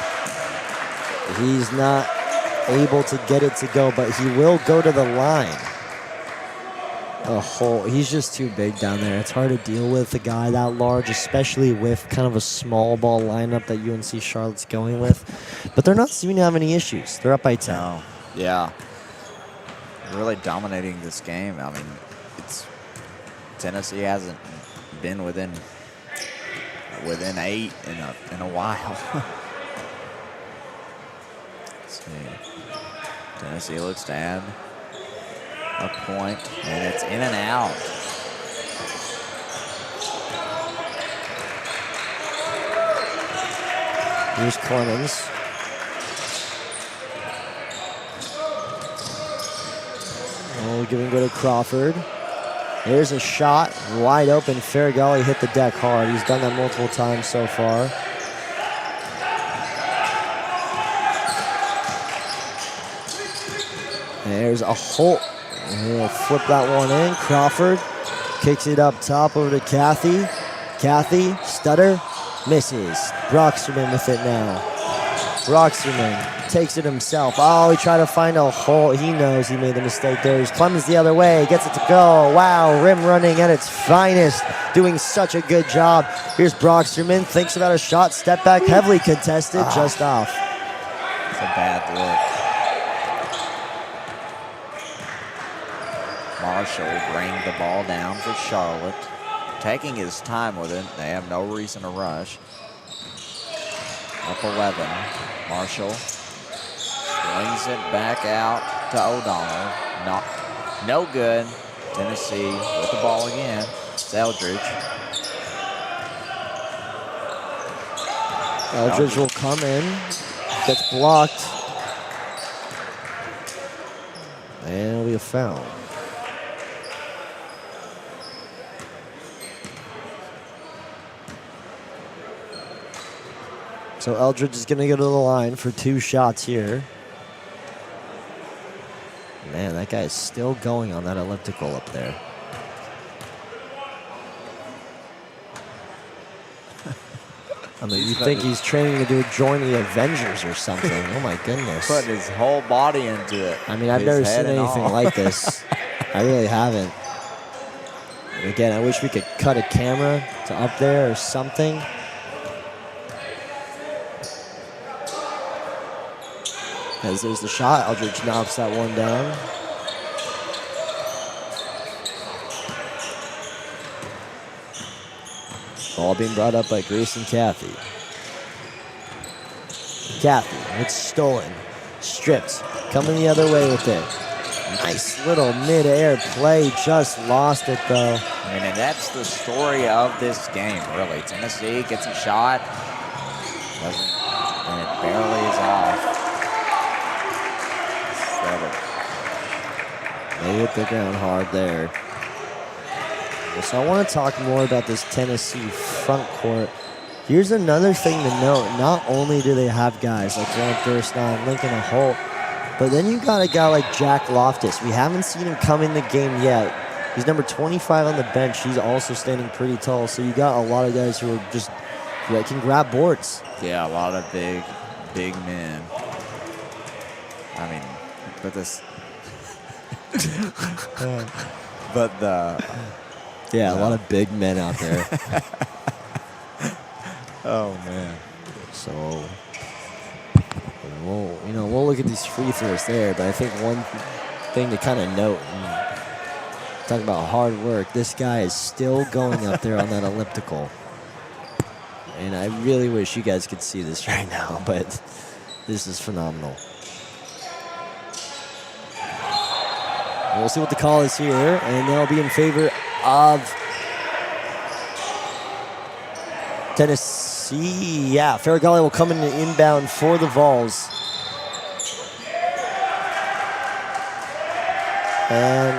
He's not able to get it to go, but he will go to the line. A Holt, he's just too big down there. It's hard to deal with a guy that large, especially with kind of a small ball lineup that UNC Charlotte's going with. But they're not seeming to have any issues. They're up by 10. No. Yeah. Really dominating this game. I mean, it's Tennessee hasn't been within 8 in a while. Let's see. Tennessee looks to add a point, and it's in and out. Here's Clemens. Oh, giving go to Crawford. There's a shot, wide open. Ferragalli hit the deck hard. He's done that multiple times so far. There's a Holt. He'll flip that one in. Crawford kicks it up top over to Cathy. Cathy, stutter, misses. Broxterman with it now. Broxterman takes it himself. Oh, he tried to find a hole. He knows he made the mistake there. Clemens the other way, gets it to go. Wow, rim running at its finest. Doing such a good job. Here's Broxterman, thinks about a shot. Step back, heavily contested, just off. It's a bad look. Marshall bring the ball down for Charlotte. Taking his time with it. They have no reason to rush. Up 11. Marshall swings it back out to O'Donnell. No good. Tennessee with the ball again. It's Eldridge. Eldridge will come in. Gets blocked. And it'll be a foul. So Eldridge is going to go to the line for 2 shots here. Man, that guy is still going on that elliptical up there. I mean, you think he's training to join the Avengers or something. Oh, my goodness. Put his whole body into it. I mean, I've never seen anything like this. I really haven't. And again, I wish we could cut a camera to up there or something. As there's the shot, Eldridge knocks that one down. Ball being brought up by Grayson Cathy. Cathy, it's stolen, stripped, coming the other way with it. Nice little mid-air play, just lost it though. I mean, and that's the story of this game, really. Tennessee gets a shot, and it barely is off. They hit the ground hard there. So I want to talk more about this Tennessee front court. Here's another thing to note. Not only do they have guys like Grant Thurston, Lincoln and Holt, but then you got a guy like Jack Loftus. We haven't seen him come in the game yet. He's number 25 on the bench. He's also standing pretty tall. So you got a lot of guys who are just that can grab boards. Yeah, a lot of big men. I mean, but this... but the... Yeah, a lot of big men out there. Oh, man. So, we'll look at these free throws there, but I think one thing to kind of note, talking about hard work, this guy is still going up there on that elliptical. And I really wish you guys could see this right now, but this is phenomenal. We'll see what the call is here, and they'll be in favor of Tennessee. Yeah, Ferragalli will come in inbound for the Vols. And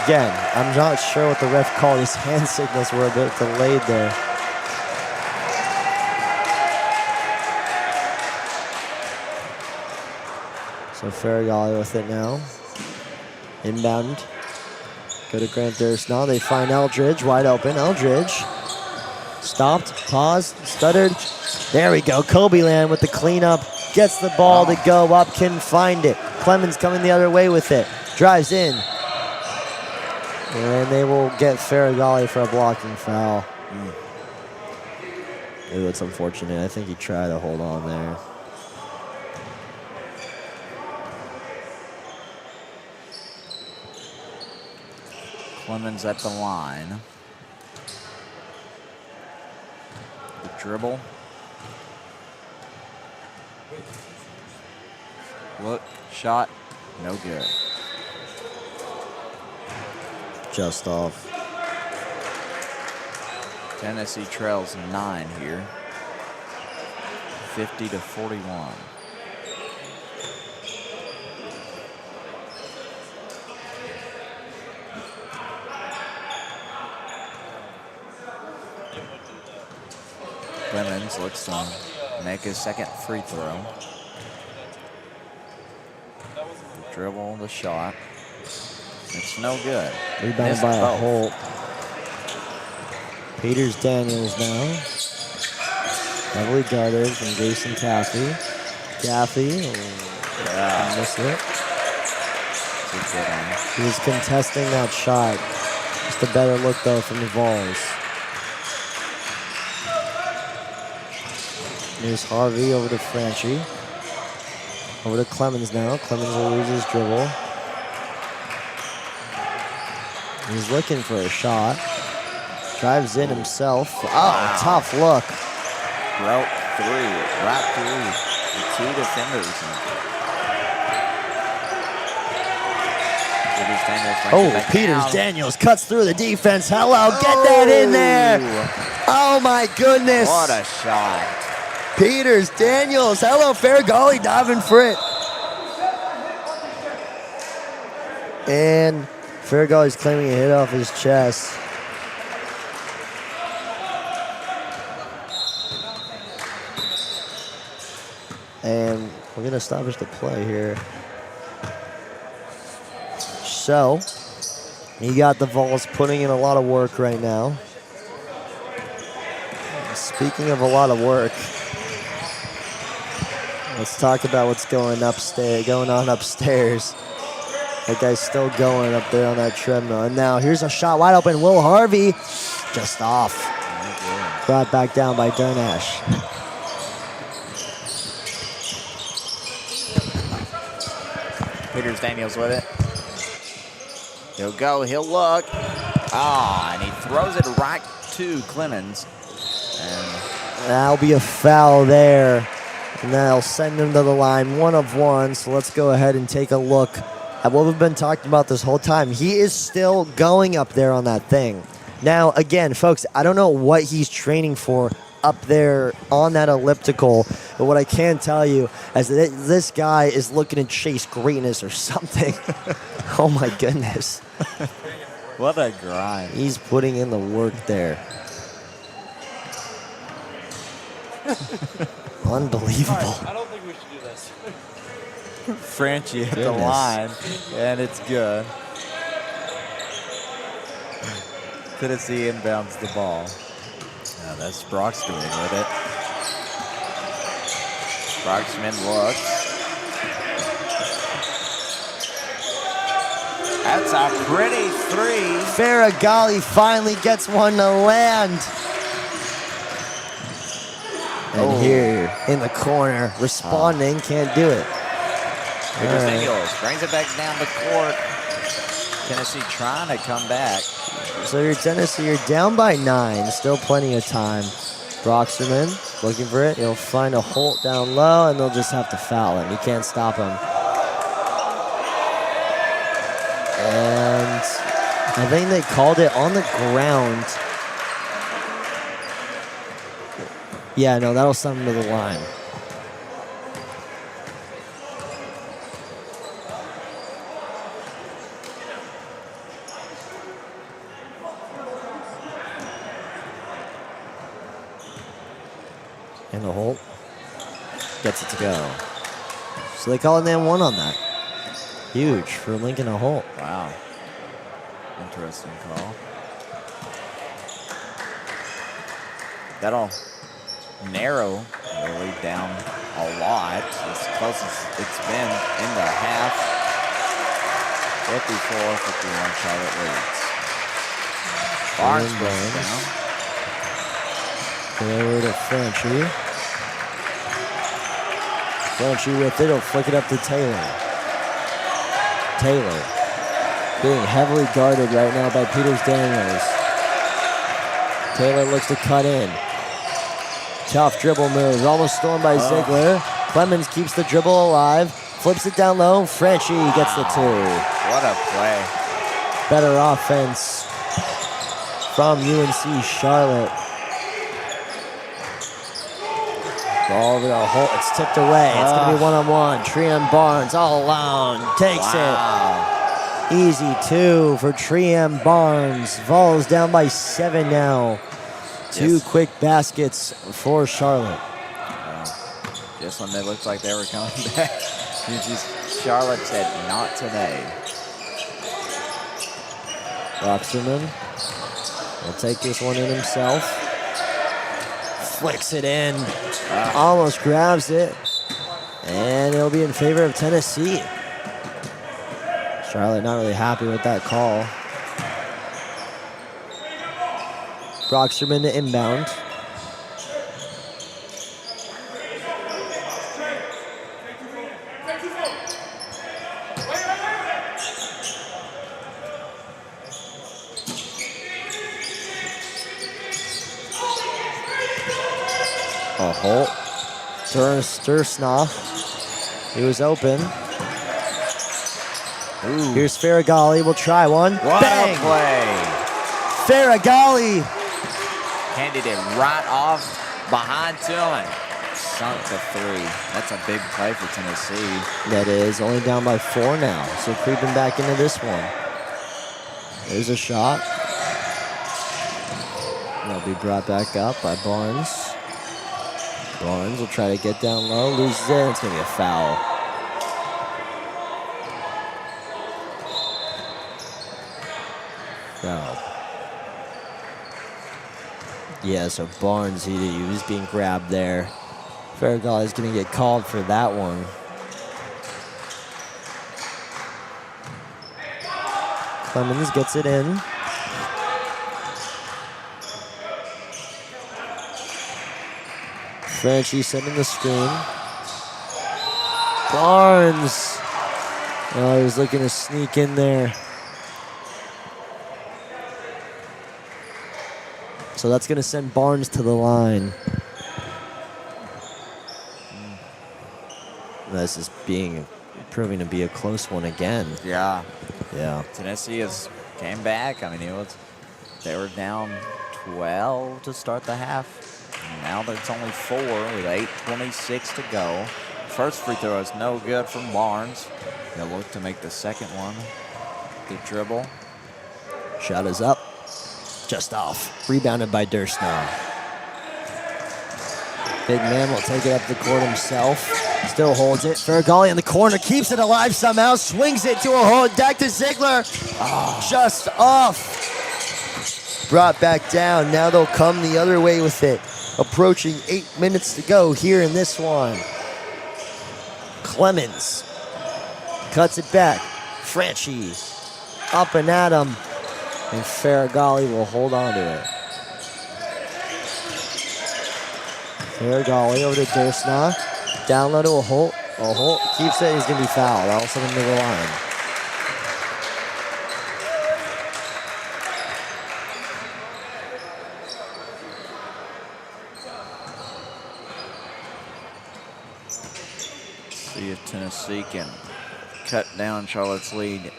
again, I'm not sure what the ref called. His hand signals were a bit delayed there. So Ferragalli with it now. Inbound. Go to Grant Durst now. They find Eldridge wide open. Eldridge stopped, paused, stuttered. There we go. Kobe Land with the cleanup. Gets the ball to go up. Can find it. Clemens coming the other way with it. Drives in. And they will get Ferragalli for a blocking foul. Ooh, it's unfortunate. I think he tried to hold on there. Clemens at the line. The dribble. Look, shot, no good. Just off. Tennessee trails 9 here. 50-41. Clemens looks to make his second free throw. The dribble, the shot. It's no good. Rebounded Missed by a both. Holt. Peters Daniels now. Heavily guarded from Jason Caffey. Caffey. Missed it. He was contesting that shot. Just a better look though from the Vols. Here's Harvey over to Franchi. Over to Clemens now. Clemens will lose his dribble. He's looking for a shot. Drives in himself. Oh, tough look. Broke through, right through the 2 defenders. Peters Daniels cuts through the defense. Hello, get that in there. Oh my goodness. What a shot. Peters Daniels. Hello, Ferragalli diving for it. And Ferragalli's claiming a hit off his chest. And we're going to establish the play here. So, you got the Vols putting in a lot of work right now. Speaking of a lot of work, let's talk about what's going on upstairs. That guy's still going up there on that treadmill. And now here's a shot wide open. Will Harvey just off. Brought back down by Dernash. Peters Daniels with it. He'll go, he'll look. And he throws it right to Clemens. And that'll be a foul there. And that'll send him to the line, 1 of 1. So let's go ahead and take a look at what we've been talking about this whole time. He is still going up there on that thing. Now, again, folks, I don't know what he's training for up there on that elliptical, but what I can tell you is that this guy is looking to chase greatness or something. Oh my goodness. what a grind. He's putting in the work there. Unbelievable. I don't think we should do this. Franchi at the line, and it's good. Tennessee inbounds the ball. Now that's Broxman with it. Broxman looks. That's a pretty 3. Ferragalli finally gets one to land. And here in the corner, responding, can't do it. Peters Daniels brings it back down the court. Tennessee trying to come back. So you're Tennessee, you're down by 9, still plenty of time. Broxterman looking for it. He'll find a Holt down low, and they'll just have to foul him. You can't stop him. And I think they called it on the ground. Yeah, no, that'll send him to the line. And the Holt gets it to go. So they call it an one on that. Huge for Lincoln and Holt. Wow. Interesting call. That'll narrow the lead down a lot. As close as it's been in the half. 54-51 Charlotte leads. Barnes goes down. Over to Franchi. Franchi with it. He'll flick it up to Taylor. Taylor Being heavily guarded right now by Peters Daniels. Taylor looks to cut in. Tough dribble moves, almost stolen by Ziegler. Clemens keeps the dribble alive, flips it down low. Frenchie gets the 2. What a play. Better offense from UNC Charlotte. Ball over to Holt. It's tipped away. It's going to be one-on-one. Trium Barnes all alone. Takes it. Easy 2 for Trium Barnes. Vols down by 7 now. 2 quick baskets for Charlotte. Just when they looked like they were coming back, Charlotte said, not today. Roxerman will take this one in himself. Flicks it in. Almost grabs it. And it'll be in favor of Tennessee. Charlotte not really happy with that call. Broxterman to inbound. Holt. Stursnoff. He was open. Ooh. Here's Faragali. We'll try one. What Bang! a play. Faragali. Handed it right off behind to him and sunk to 3. That's a big play for Tennessee. That is only down by 4 now. So creeping back into this one. There's a shot. That'll be brought back up by Barnes. Barnes will try to get down low, loses it. It's going to be a foul. Foul. Yeah, so Barnes, he was being grabbed there. Faragali is going to get called for that one. Clemens gets it in. Frenchie setting the screen. Barnes. Oh, he was looking to sneak in there. So that's going to send Barnes to the line. This is proving to be a close one again. Yeah. Yeah. Tennessee came back. I mean, they were down 12 to start the half. Now it's only 4 with 8:26 to go. First free throw is no good from Barnes. They'll look to make the second one. The dribble. Shot is up. Just off. Rebounded by Dursnow. Big man will take it up the court himself. Still holds it. Faragali in the corner. Keeps it alive somehow. Swings it to a hold. Back to Ziegler. Just off. Brought back down. Now they'll come the other way with it. Approaching 8 minutes to go here in this one. Clemens cuts it back. Frenchie up and at him. And Faragali will hold on to it. Faragali over to Dursnow. Down low to a Holt. Holt keeps it. He's going to be fouled. That'll send him to the line. See if Tennessee can cut down Charlotte's lead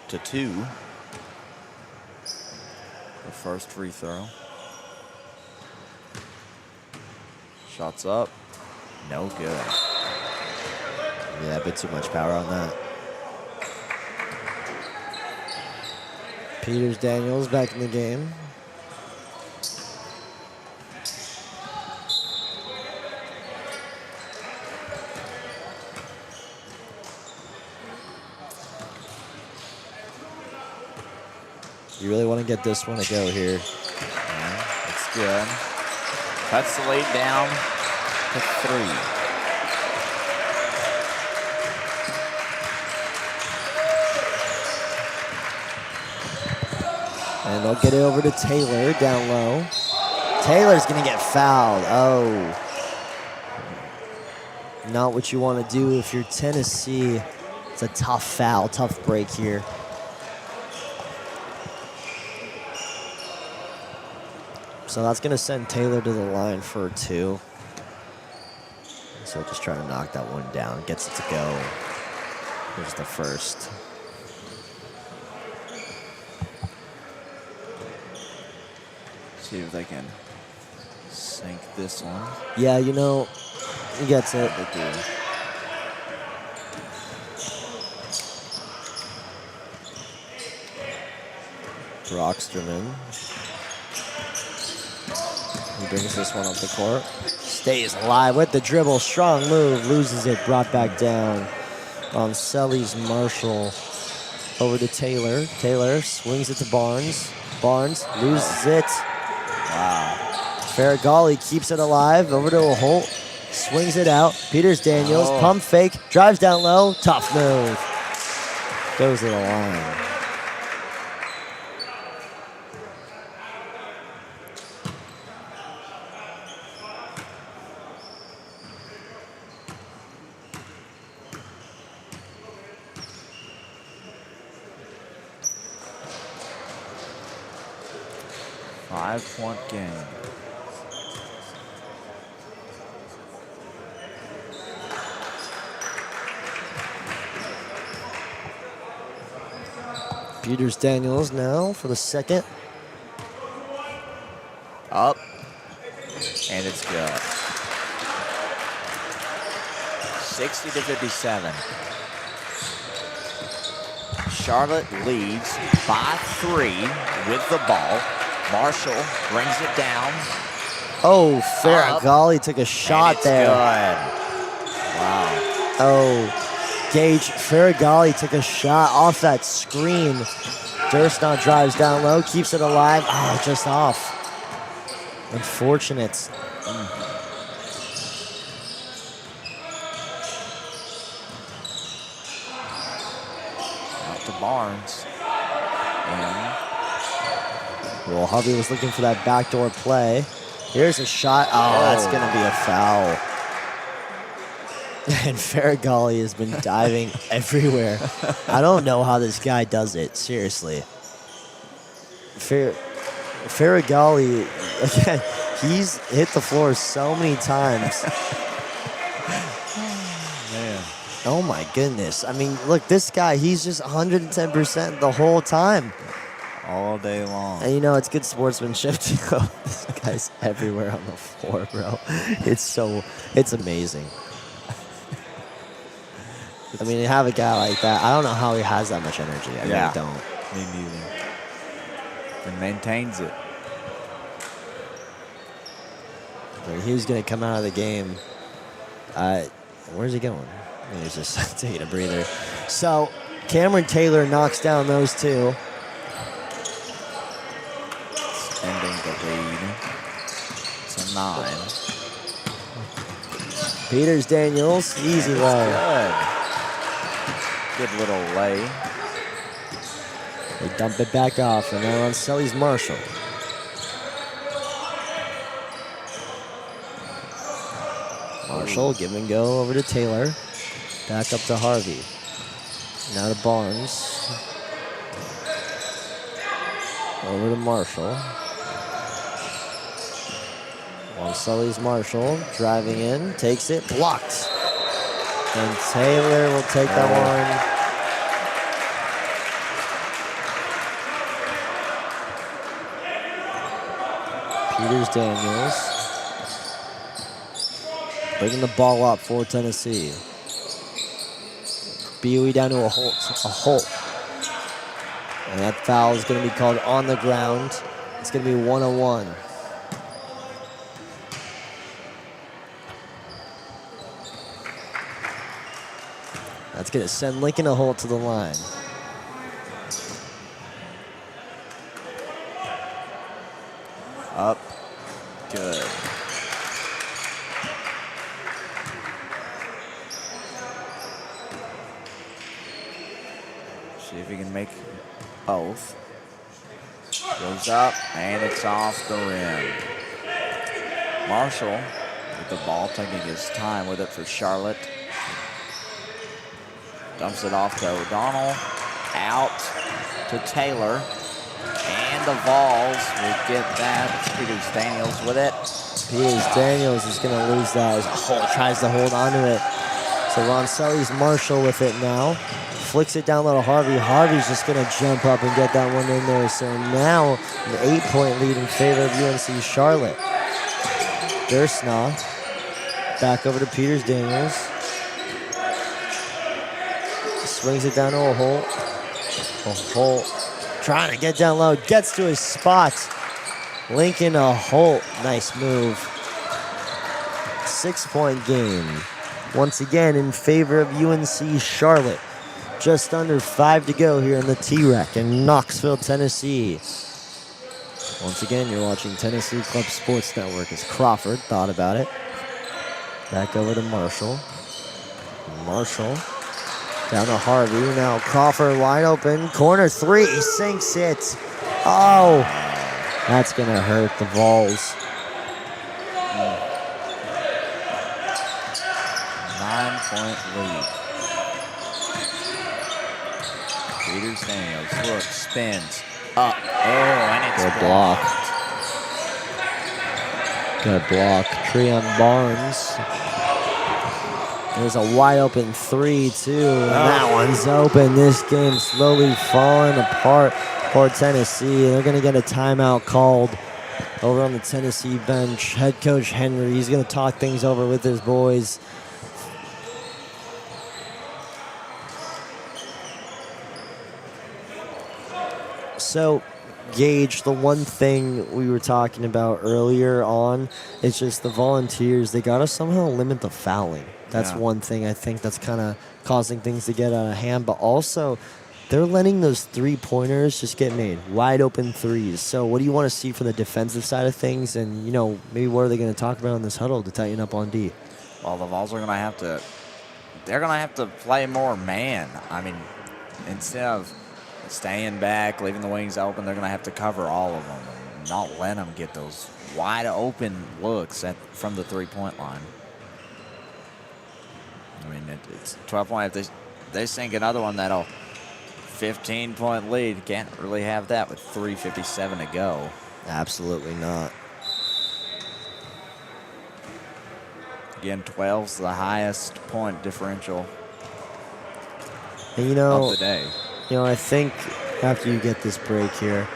to 2. The first free throw. Shots up. No good. Yeah, a bit too much power on that. Peters Daniels back in the game. You really want to get this one to go here. Yeah, that's good. Cuts the lead down to 3. And they'll get it over to Taylor down low. Taylor's going to get fouled. Oh. Not what you want to do if you're Tennessee. It's a tough foul, tough break here. So that's going to send Taylor to the line for 2. So just trying to knock that one down. Gets it to go. Here's the first. See if they can sink this one. Yeah, you know, he gets it. They do. Brocksterman. He brings this one up the court. Stays alive with the dribble. Strong move. Loses it. Brought back down on Selly's Marshall. Over to Taylor. Taylor swings it to Barnes. Barnes loses it. Wow. Faragali keeps it alive. Over to a Holt. Swings it out. Peters Daniels. Pump fake. Drives down low. Tough move. Goes to the line. Five-point game. Peters Daniels now for the second. Up. And it's good. 60 to 57. Charlotte leads by 3 with the ball. Marshall brings it down. Oh, Faragali took a shot there. Good. Wow. Oh, Gage Faragali took a shot off that screen. Durst drives down low, keeps it alive. Oh, just off. Unfortunate. Out to Barnes. And Well, Harvey was looking for that backdoor play. Here's a shot. Oh, that's going to be a foul. And Faragali has been diving everywhere. I don't know how this guy does it, seriously. Faragali, again, he's hit the floor so many times. man. Oh my goodness. I mean, look, this guy, he's just 110% the whole time. All day long. And you know, it's good sportsmanship to go. This guy's everywhere on the floor, bro. It's amazing. I mean, you have a guy like that. I don't know how he has that much energy. I really don't. Me neither. And maintains it. Like, he was going to come out of the game. Where's he going? He's just taking a breather. So, Cameron Taylor knocks down those two. Ending the lead to 9. Peters Daniels, easy lay. Good little lay. They dump it back off, and now on Selly's Marshall. Marshall, give and go over to Taylor. Back up to Harvey. Now to Barnes. Over to Marshall. On Sully's Marshall, driving in, takes it, blocked. And Taylor will take that one. Peters Daniels. Bringing the ball up for Tennessee. BOE down to a Holt. And that foul is going to be called on the ground. It's going to be 1-on-1. That's going to send Lincoln a Holt to the line. Up. Good. See if he can make both. Goes up, and it's off the rim. Marshall with the ball, taking his time with it for Charlotte. Dumps it off to O'Donnell. Out to Taylor. And the Vols will get that. It's Peters Daniels with it. Peters Daniels is going to lose that. Tries to hold on to it. So Roncelli's Marshall with it now. Flicks it down low to Harvey. Harvey's just going to jump up and get that one in there. So now an 8-point lead in favor of UNC Charlotte. Dursnaw back over to Peters Daniels. Swings it down to a Holt. Trying to get down low. Gets to his spot. Lincoln a Holt. Nice move. 6-point game. Once again in favor of UNC Charlotte. Just under 5 to go here in the T-Rec in Knoxville, Tennessee. Once again, you're watching Tennessee Club Sports Network as Crawford thought about it. Back over to Marshall. Marshall down to Harvey. Now Crawford wide open. Corner 3. Sinks it. Oh, that's going to hurt the Vols. 9-point lead. Peters Daniels looks, spins, up. Oh, and it's Good block. Good block. Treon Barnes. There's a wide open 3, too. And that one's open. This game's slowly falling apart for Tennessee. They're going to get a timeout called over on the Tennessee bench. Head coach Henry, he's going to talk things over with his boys. So, Gage, the one thing we were talking about earlier on is just the Volunteers. They got to somehow limit the fouling. That's one thing I think that's kind of causing things to get out of hand. But also, they're letting those three-pointers just get made. Wide open threes. So what do you want to see from the defensive side of things? And, you know, maybe what are they going to talk about in this huddle to tighten up on D? Well, the Vols are going to have to, they're going to have to play more man. I mean, instead of staying back, leaving the wings open, they're going to have to cover all of them and not let them get those wide open looks from the three-point line. I mean, it's 12 points. If they sink another one, that'll 15-point lead. Can't really have that with 3:57 to go. Absolutely not. Again, 12's the highest point differential And, of the day. You know, I think after you get this break here,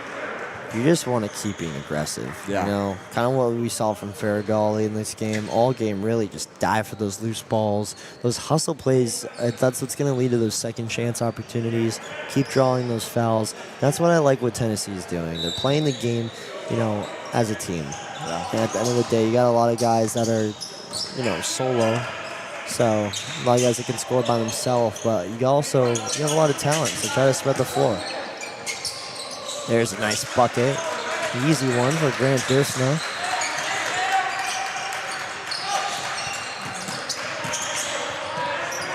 you just want to keep being aggressive. Yeah. You know, kind of what we saw from Faragali in this game. All game, really, just dive for those loose balls. Those hustle plays, that's what's going to lead to those second chance opportunities. Keep drawing those fouls. That's what I like what Tennessee is doing. They're playing the game, you know, as a team. Yeah. And at the end of the day, you got a lot of guys that are, you know, solo. So a lot of guys that can score by themselves, but you have a lot of talent, so try to spread the floor. There's a nice bucket. Easy one for Grant Dursnaw.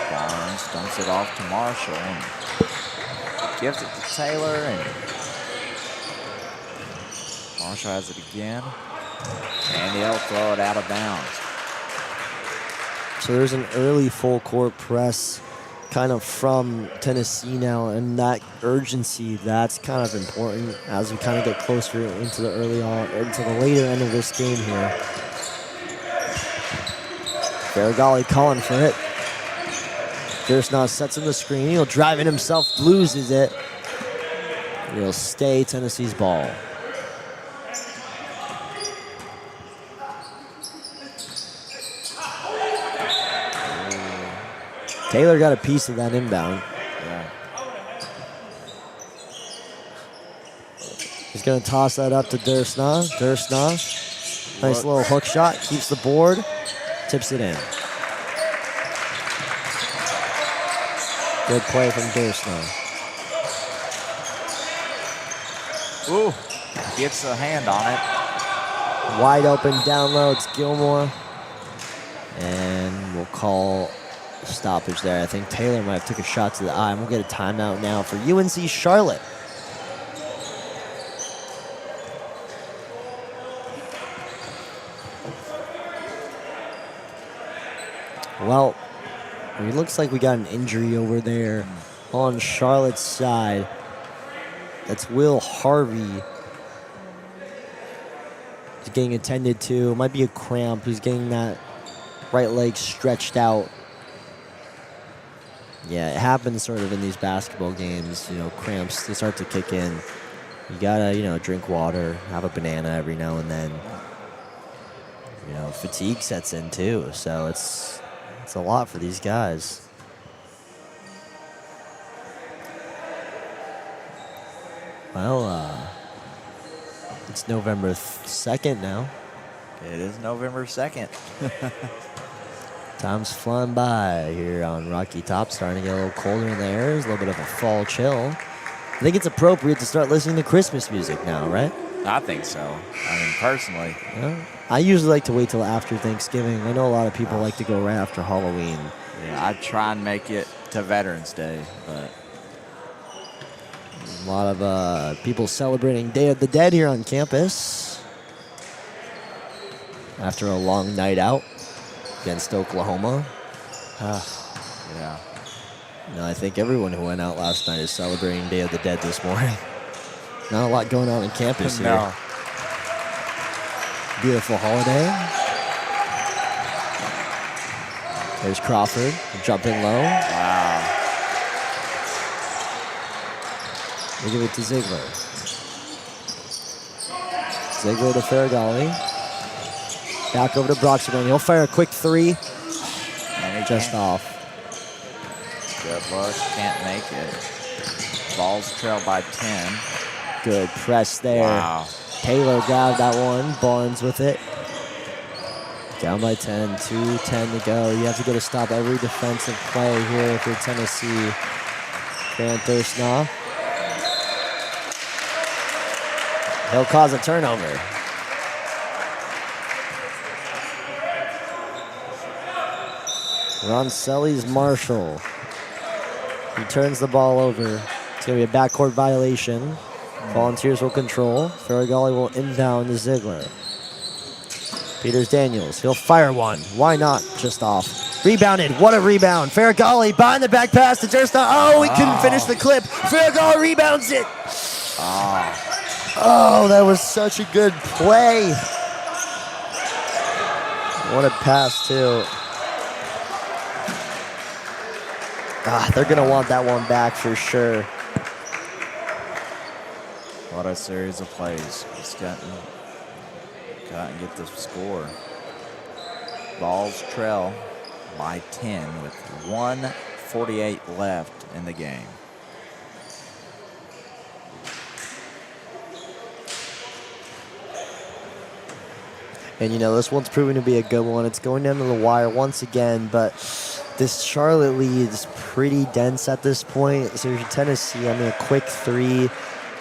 Barnes dumps it off to Marshall and gives it to Taylor, and Marshall has it again, and he'll throw it out of bounds. So there's an early full court press kind of from Tennessee now, and that urgency, that's kind of important as we kind of get closer into the later end of this game here. Faragali calling for it. Dursnaw sets him the screen. He'll drive it himself, loses it. It'll stay Tennessee's ball. Taylor got a piece of that inbound. Yeah. He's going to toss that up to Dursnaw. Dursnaw, nice little hook shot, keeps the board, tips it in. Good play from Dursnaw. Ooh, gets a hand on it. Wide open down low, it's Gilmore. And we'll call stoppage there. I think Taylor might have took a shot to the eye. And we'll get a timeout now for UNC Charlotte. Well, it looks like we got an injury over there on Charlotte's side. That's Will Harvey. He's getting attended to. It might be a cramp. He's getting that right leg stretched out. Yeah, it happens sort of in these basketball games. You know, cramps, they start to kick in. You gotta, you know, drink water, have a banana every now and then. You know, fatigue sets in too, so it's a lot for these guys. Well, it's November 2nd now. It is November 2nd. Time's flying by here on Rocky Top. Starting to get a little colder in the air. There's a little bit of a fall chill. I think it's appropriate to start listening to Christmas music now, right? I think so. I mean, personally. Yeah. I usually like to wait till after Thanksgiving. I know a lot of people like to go right after Halloween. Yeah, I try and make it to Veterans Day, but a lot of people celebrating Day of the Dead here on campus after a long night out against Oklahoma. yeah. No, I think everyone who went out last night is celebrating Day of the Dead this morning. Not a lot going on campus here. No. Beautiful holiday. There's Crawford jumping low. Wow. They give it to Ziegler. Ziegler to Faragali. Back over to Broxton. He'll fire a quick three. And he Just can't. off. Good look. Can't make it. Balls trail by 10. Good press there. Wow. Taylor grabbed that one. Barnes with it. Down by 10. 2:10 to go. You have to get a stop every defensive play here if you're Tennessee. Panthers now. He'll cause a turnover. Roncelli's Marshall. He turns the ball over. It's going to be a backcourt violation. Volunteers will control. Faragali will inbound to Ziegler. Peters Daniels. He'll fire one. Why not? Just off. Rebounded. What a rebound. Faragali behind the back pass to Dursta. Oh, he couldn't finish the clip. Faragali rebounds it. Oh, that was such a good play. What a pass, too. They're going to want that one back for sure. What a series of plays. Just got and get the score. Balls trail by 10 with 1:48 left in the game. And, you know, this one's proving to be a good one. It's going down to the wire once again, but this Charlotte lead is pretty dense at this point. So Tennessee, I mean, a quick three,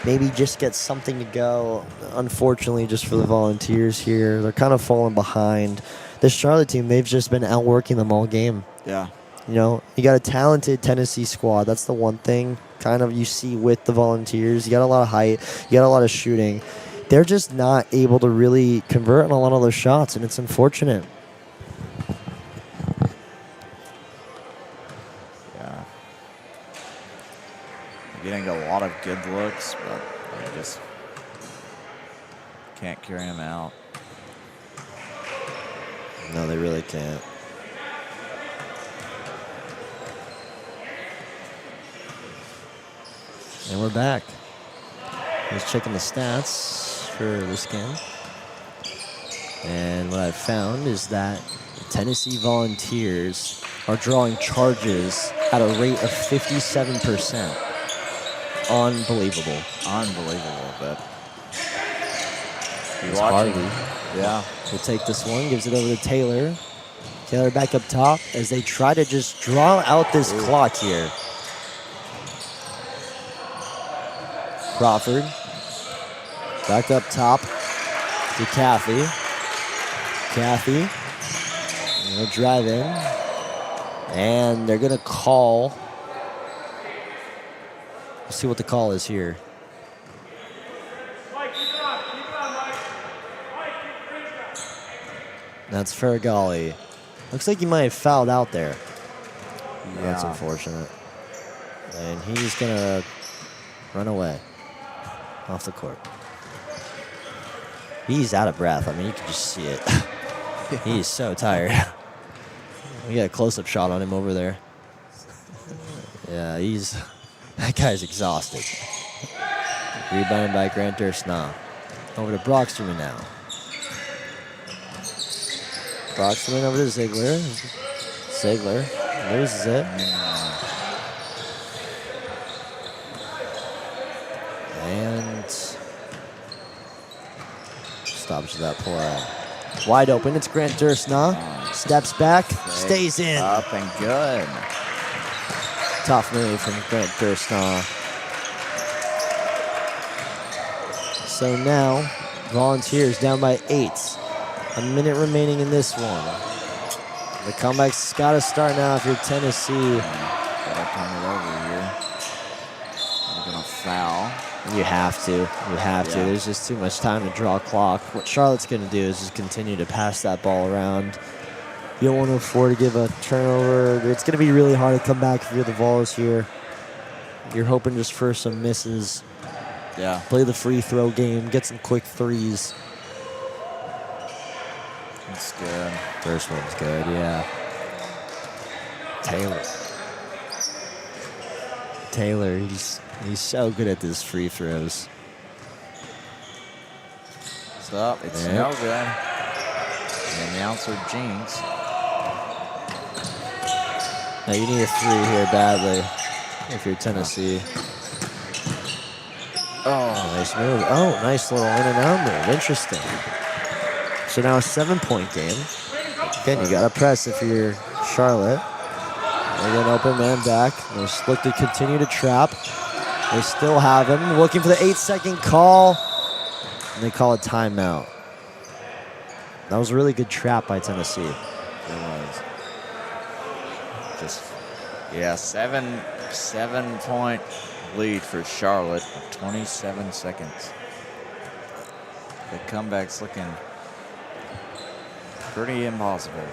maybe just get something to go. Unfortunately, just for the Volunteers here, they're kind of falling behind. This Charlotte team, they've just been outworking them all game. Yeah. You know, you got a talented Tennessee squad. That's the one thing kind of you see with the Volunteers. You got a lot of height. You got a lot of shooting. They're just not able to really convert on a lot of those shots, and it's unfortunate. Yeah. Getting a lot of good looks, but they just can't carry them out. No, they really can't. And we're back. Just checking the stats for this game. And what I've found is that the Tennessee Volunteers are drawing charges at a rate of 57%. Unbelievable. Unbelievable, but It's Harvey. Yeah. He'll take this one, gives it over to Taylor. Taylor back up top as they try to just draw out this clock here. Crawford. Back up top to Cathy. Cathy. He'll drive in. And they're going to call. Let's see what the call is here. That's Faragali. Looks like he might have fouled out there. Yeah. That's unfortunate. And he's going to run away off the court. He's out of breath. I mean, you can just see it. He's so tired. We got a close-up shot on him over there. Yeah, that guy's exhausted. Rebounded by Grant Dursnaw. Over to Brocksterman now. Brocksterman over to Ziegler. Ziegler loses it. And stops that pull out. Wide open, it's Grant Dursnaw. Steps back, stays in. Up and good. Tough move from Grant Dursnaw. So now, Volunteers down by 8. A minute remaining in this one. The comeback's got to start now if you're Tennessee. Gotta turn it over here. They're gonna foul. You have to. You have to. There's just too much time to draw a clock. What Charlotte's going to do is just continue to pass that ball around. You don't want to afford to give a turnover. It's going to be really hard to come back if you're the Vols here. You're hoping just for some misses. Yeah. Play the free throw game. Get some quick threes. That's good. First one's good, yeah. Taylor, he's so good at these free throws. It's up. It's no good. The announcer jinx. Now you need a 3 here badly if you're Tennessee. Oh, Nice move. Oh, nice little in and out move. Interesting. So now a 7-point game. Again, you got to press if you're Charlotte. They get an open man back. They just look to continue to trap. They still have him. Looking for the 8-second call. And they call a timeout. That was a really good trap by Tennessee. it was. Just, yeah, 7-point lead for Charlotte with 27 seconds. The comeback's looking pretty impossible.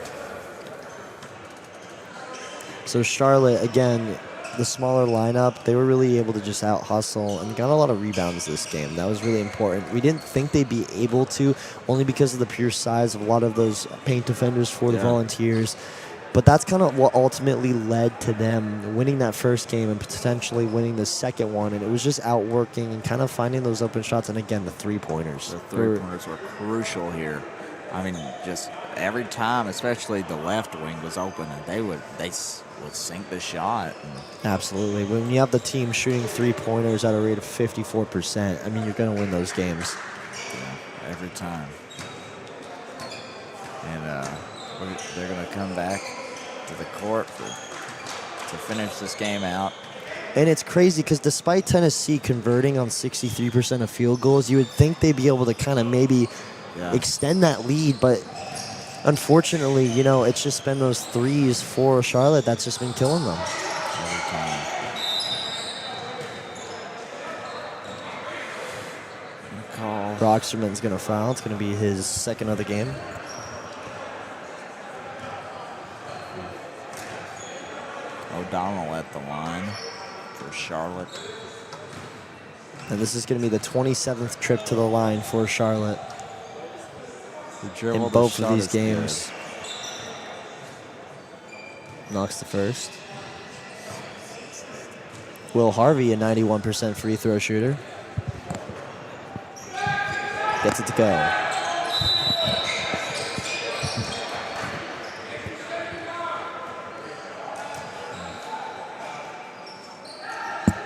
So Charlotte, again, the smaller lineup, they were really able to just out-hustle and got a lot of rebounds this game. That was really important. We didn't think they'd be able to, only because of the pure size of a lot of those paint defenders for the Volunteers. But that's kind of what ultimately led to them winning that first game and potentially winning the second one. And it was just outworking and kind of finding those open shots. And again, the three-pointers. The three-pointers were crucial here. I mean, just every time, especially the left wing was open, and they would sink the shot. Absolutely. When you have the team shooting three-pointers at a rate of 54%, I mean, you're going to win those games. Yeah, every time. And they're going to come back to the court to finish this game out. And it's crazy because despite Tennessee converting on 63% of field goals, you would think they'd be able to kind of maybe extend that lead, but unfortunately, you know, it's just been those threes for Charlotte that's just been killing them. Every time. Call. Brocksterman's going to foul. It's going to be his second of the game. O'Donnell at the line for Charlotte. And this is going to be the 27th trip to the line for Charlotte in both of these games. Knocks the first. Will Harvey, a 91% free throw shooter. Gets it to go.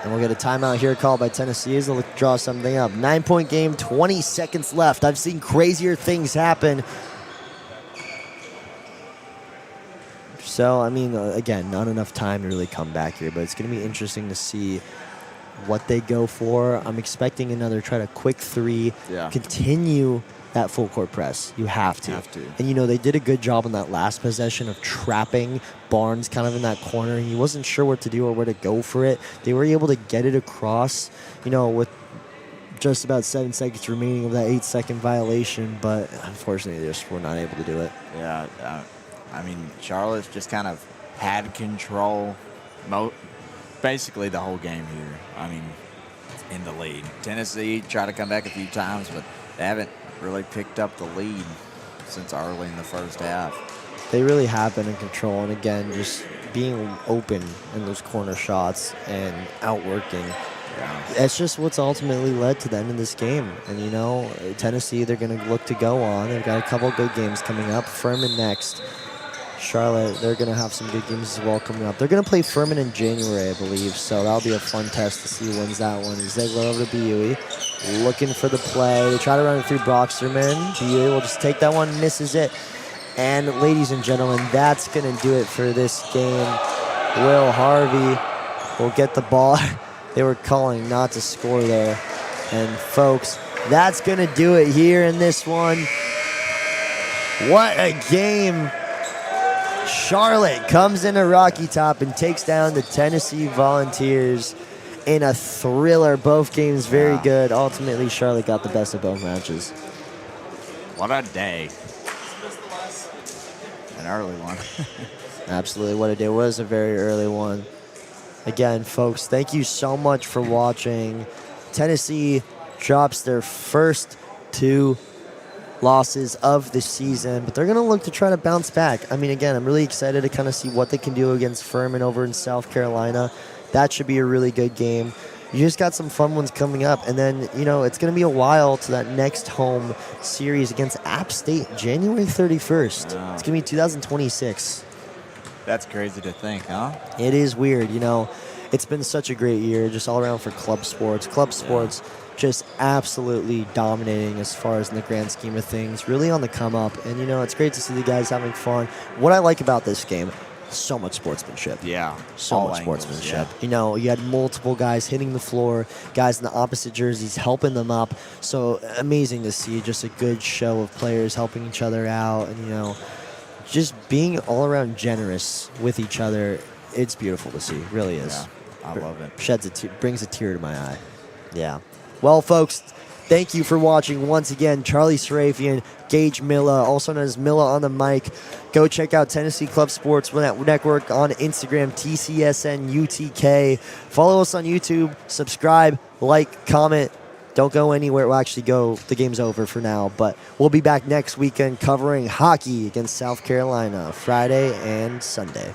And we'll get a timeout here called by Tennessee as they look to draw something up. 9-point game, 20 seconds left. I've seen crazier things happen. So, I mean, again, not enough time to really come back here, but it's going to be interesting to see what they go for. I'm expecting another quick three. Yeah. Continue that full court press. You have to. And, you know, they did a good job on that last possession of trapping Barnes kind of in that corner. He wasn't sure what to do or where to go for it. They were able to get it across, you know, with just about 7 seconds remaining of that 8-second violation, but unfortunately they just were not able to do it. Yeah, I mean, Charlotte's just kind of had control basically the whole game here. I mean, in the lead. Tennessee tried to come back a few times, but They haven't really picked up the lead since early in the first half. They really have been in control, and again, just being open in those corner shots and outworking. Yeah. That's just what's ultimately led to the end of this game. And, you know, Tennessee, they're going to look to go on. They've got a couple good games coming up. Furman next. Charlotte, they're going to have some good games as well coming up. They're going to play Furman in January, I believe, so that'll be a fun test to see who wins that one. Ziegler over to Buey, looking for the play. They try to run it through Broxterman. Buey will just take that one, misses it. And, ladies and gentlemen, that's going to do it for this game. Will Harvey will get the ball. They were calling not to score there. And, folks, that's going to do it here in this one. What a game. Charlotte comes into Rocky Top and takes down the Tennessee Volunteers in a thriller. Both games very good. Ultimately, Charlotte got the best of both matches. What a day. An early one. Absolutely, what a day. It was a very early one. Again, folks, thank you so much for watching. Tennessee drops their first 2 losses of the season, but they're going to look to try to bounce back. I mean, again, I'm really excited to kind of see what they can do against Furman over in South Carolina. That should be a really good game. You just got some fun ones coming up, and then, you know, it's going to be a while to that next home series against App State, January 31st. Wow. It's going to be 2026. That's crazy to think, huh? It is weird, you know. It's been such a great year just all around for club sports. Club sports just absolutely dominating as far as in the grand scheme of things, really on the come up. And, you know, it's great to see the guys having fun. What I like about this game, so much sportsmanship. Yeah. So all much angles, sportsmanship. yeah. You know, you had multiple guys hitting the floor, guys in the opposite jerseys helping them up. So amazing to see just a good show of players helping each other out and, you know, just being all around generous with each other. It's beautiful to see. Really is. Yeah, I love it. Brings a tear to my eye. Yeah. Well, folks, thank you for watching once again. Charlie Serafian, Gage Milla, also known as Milla on the mic. Go check out Tennessee Club Sports Network on Instagram, TCSNUTK. Follow us on YouTube. Subscribe, like, comment. Don't go anywhere. Well, actually, go. The game's over for now. But we'll be back next weekend covering hockey against South Carolina, Friday and Sunday.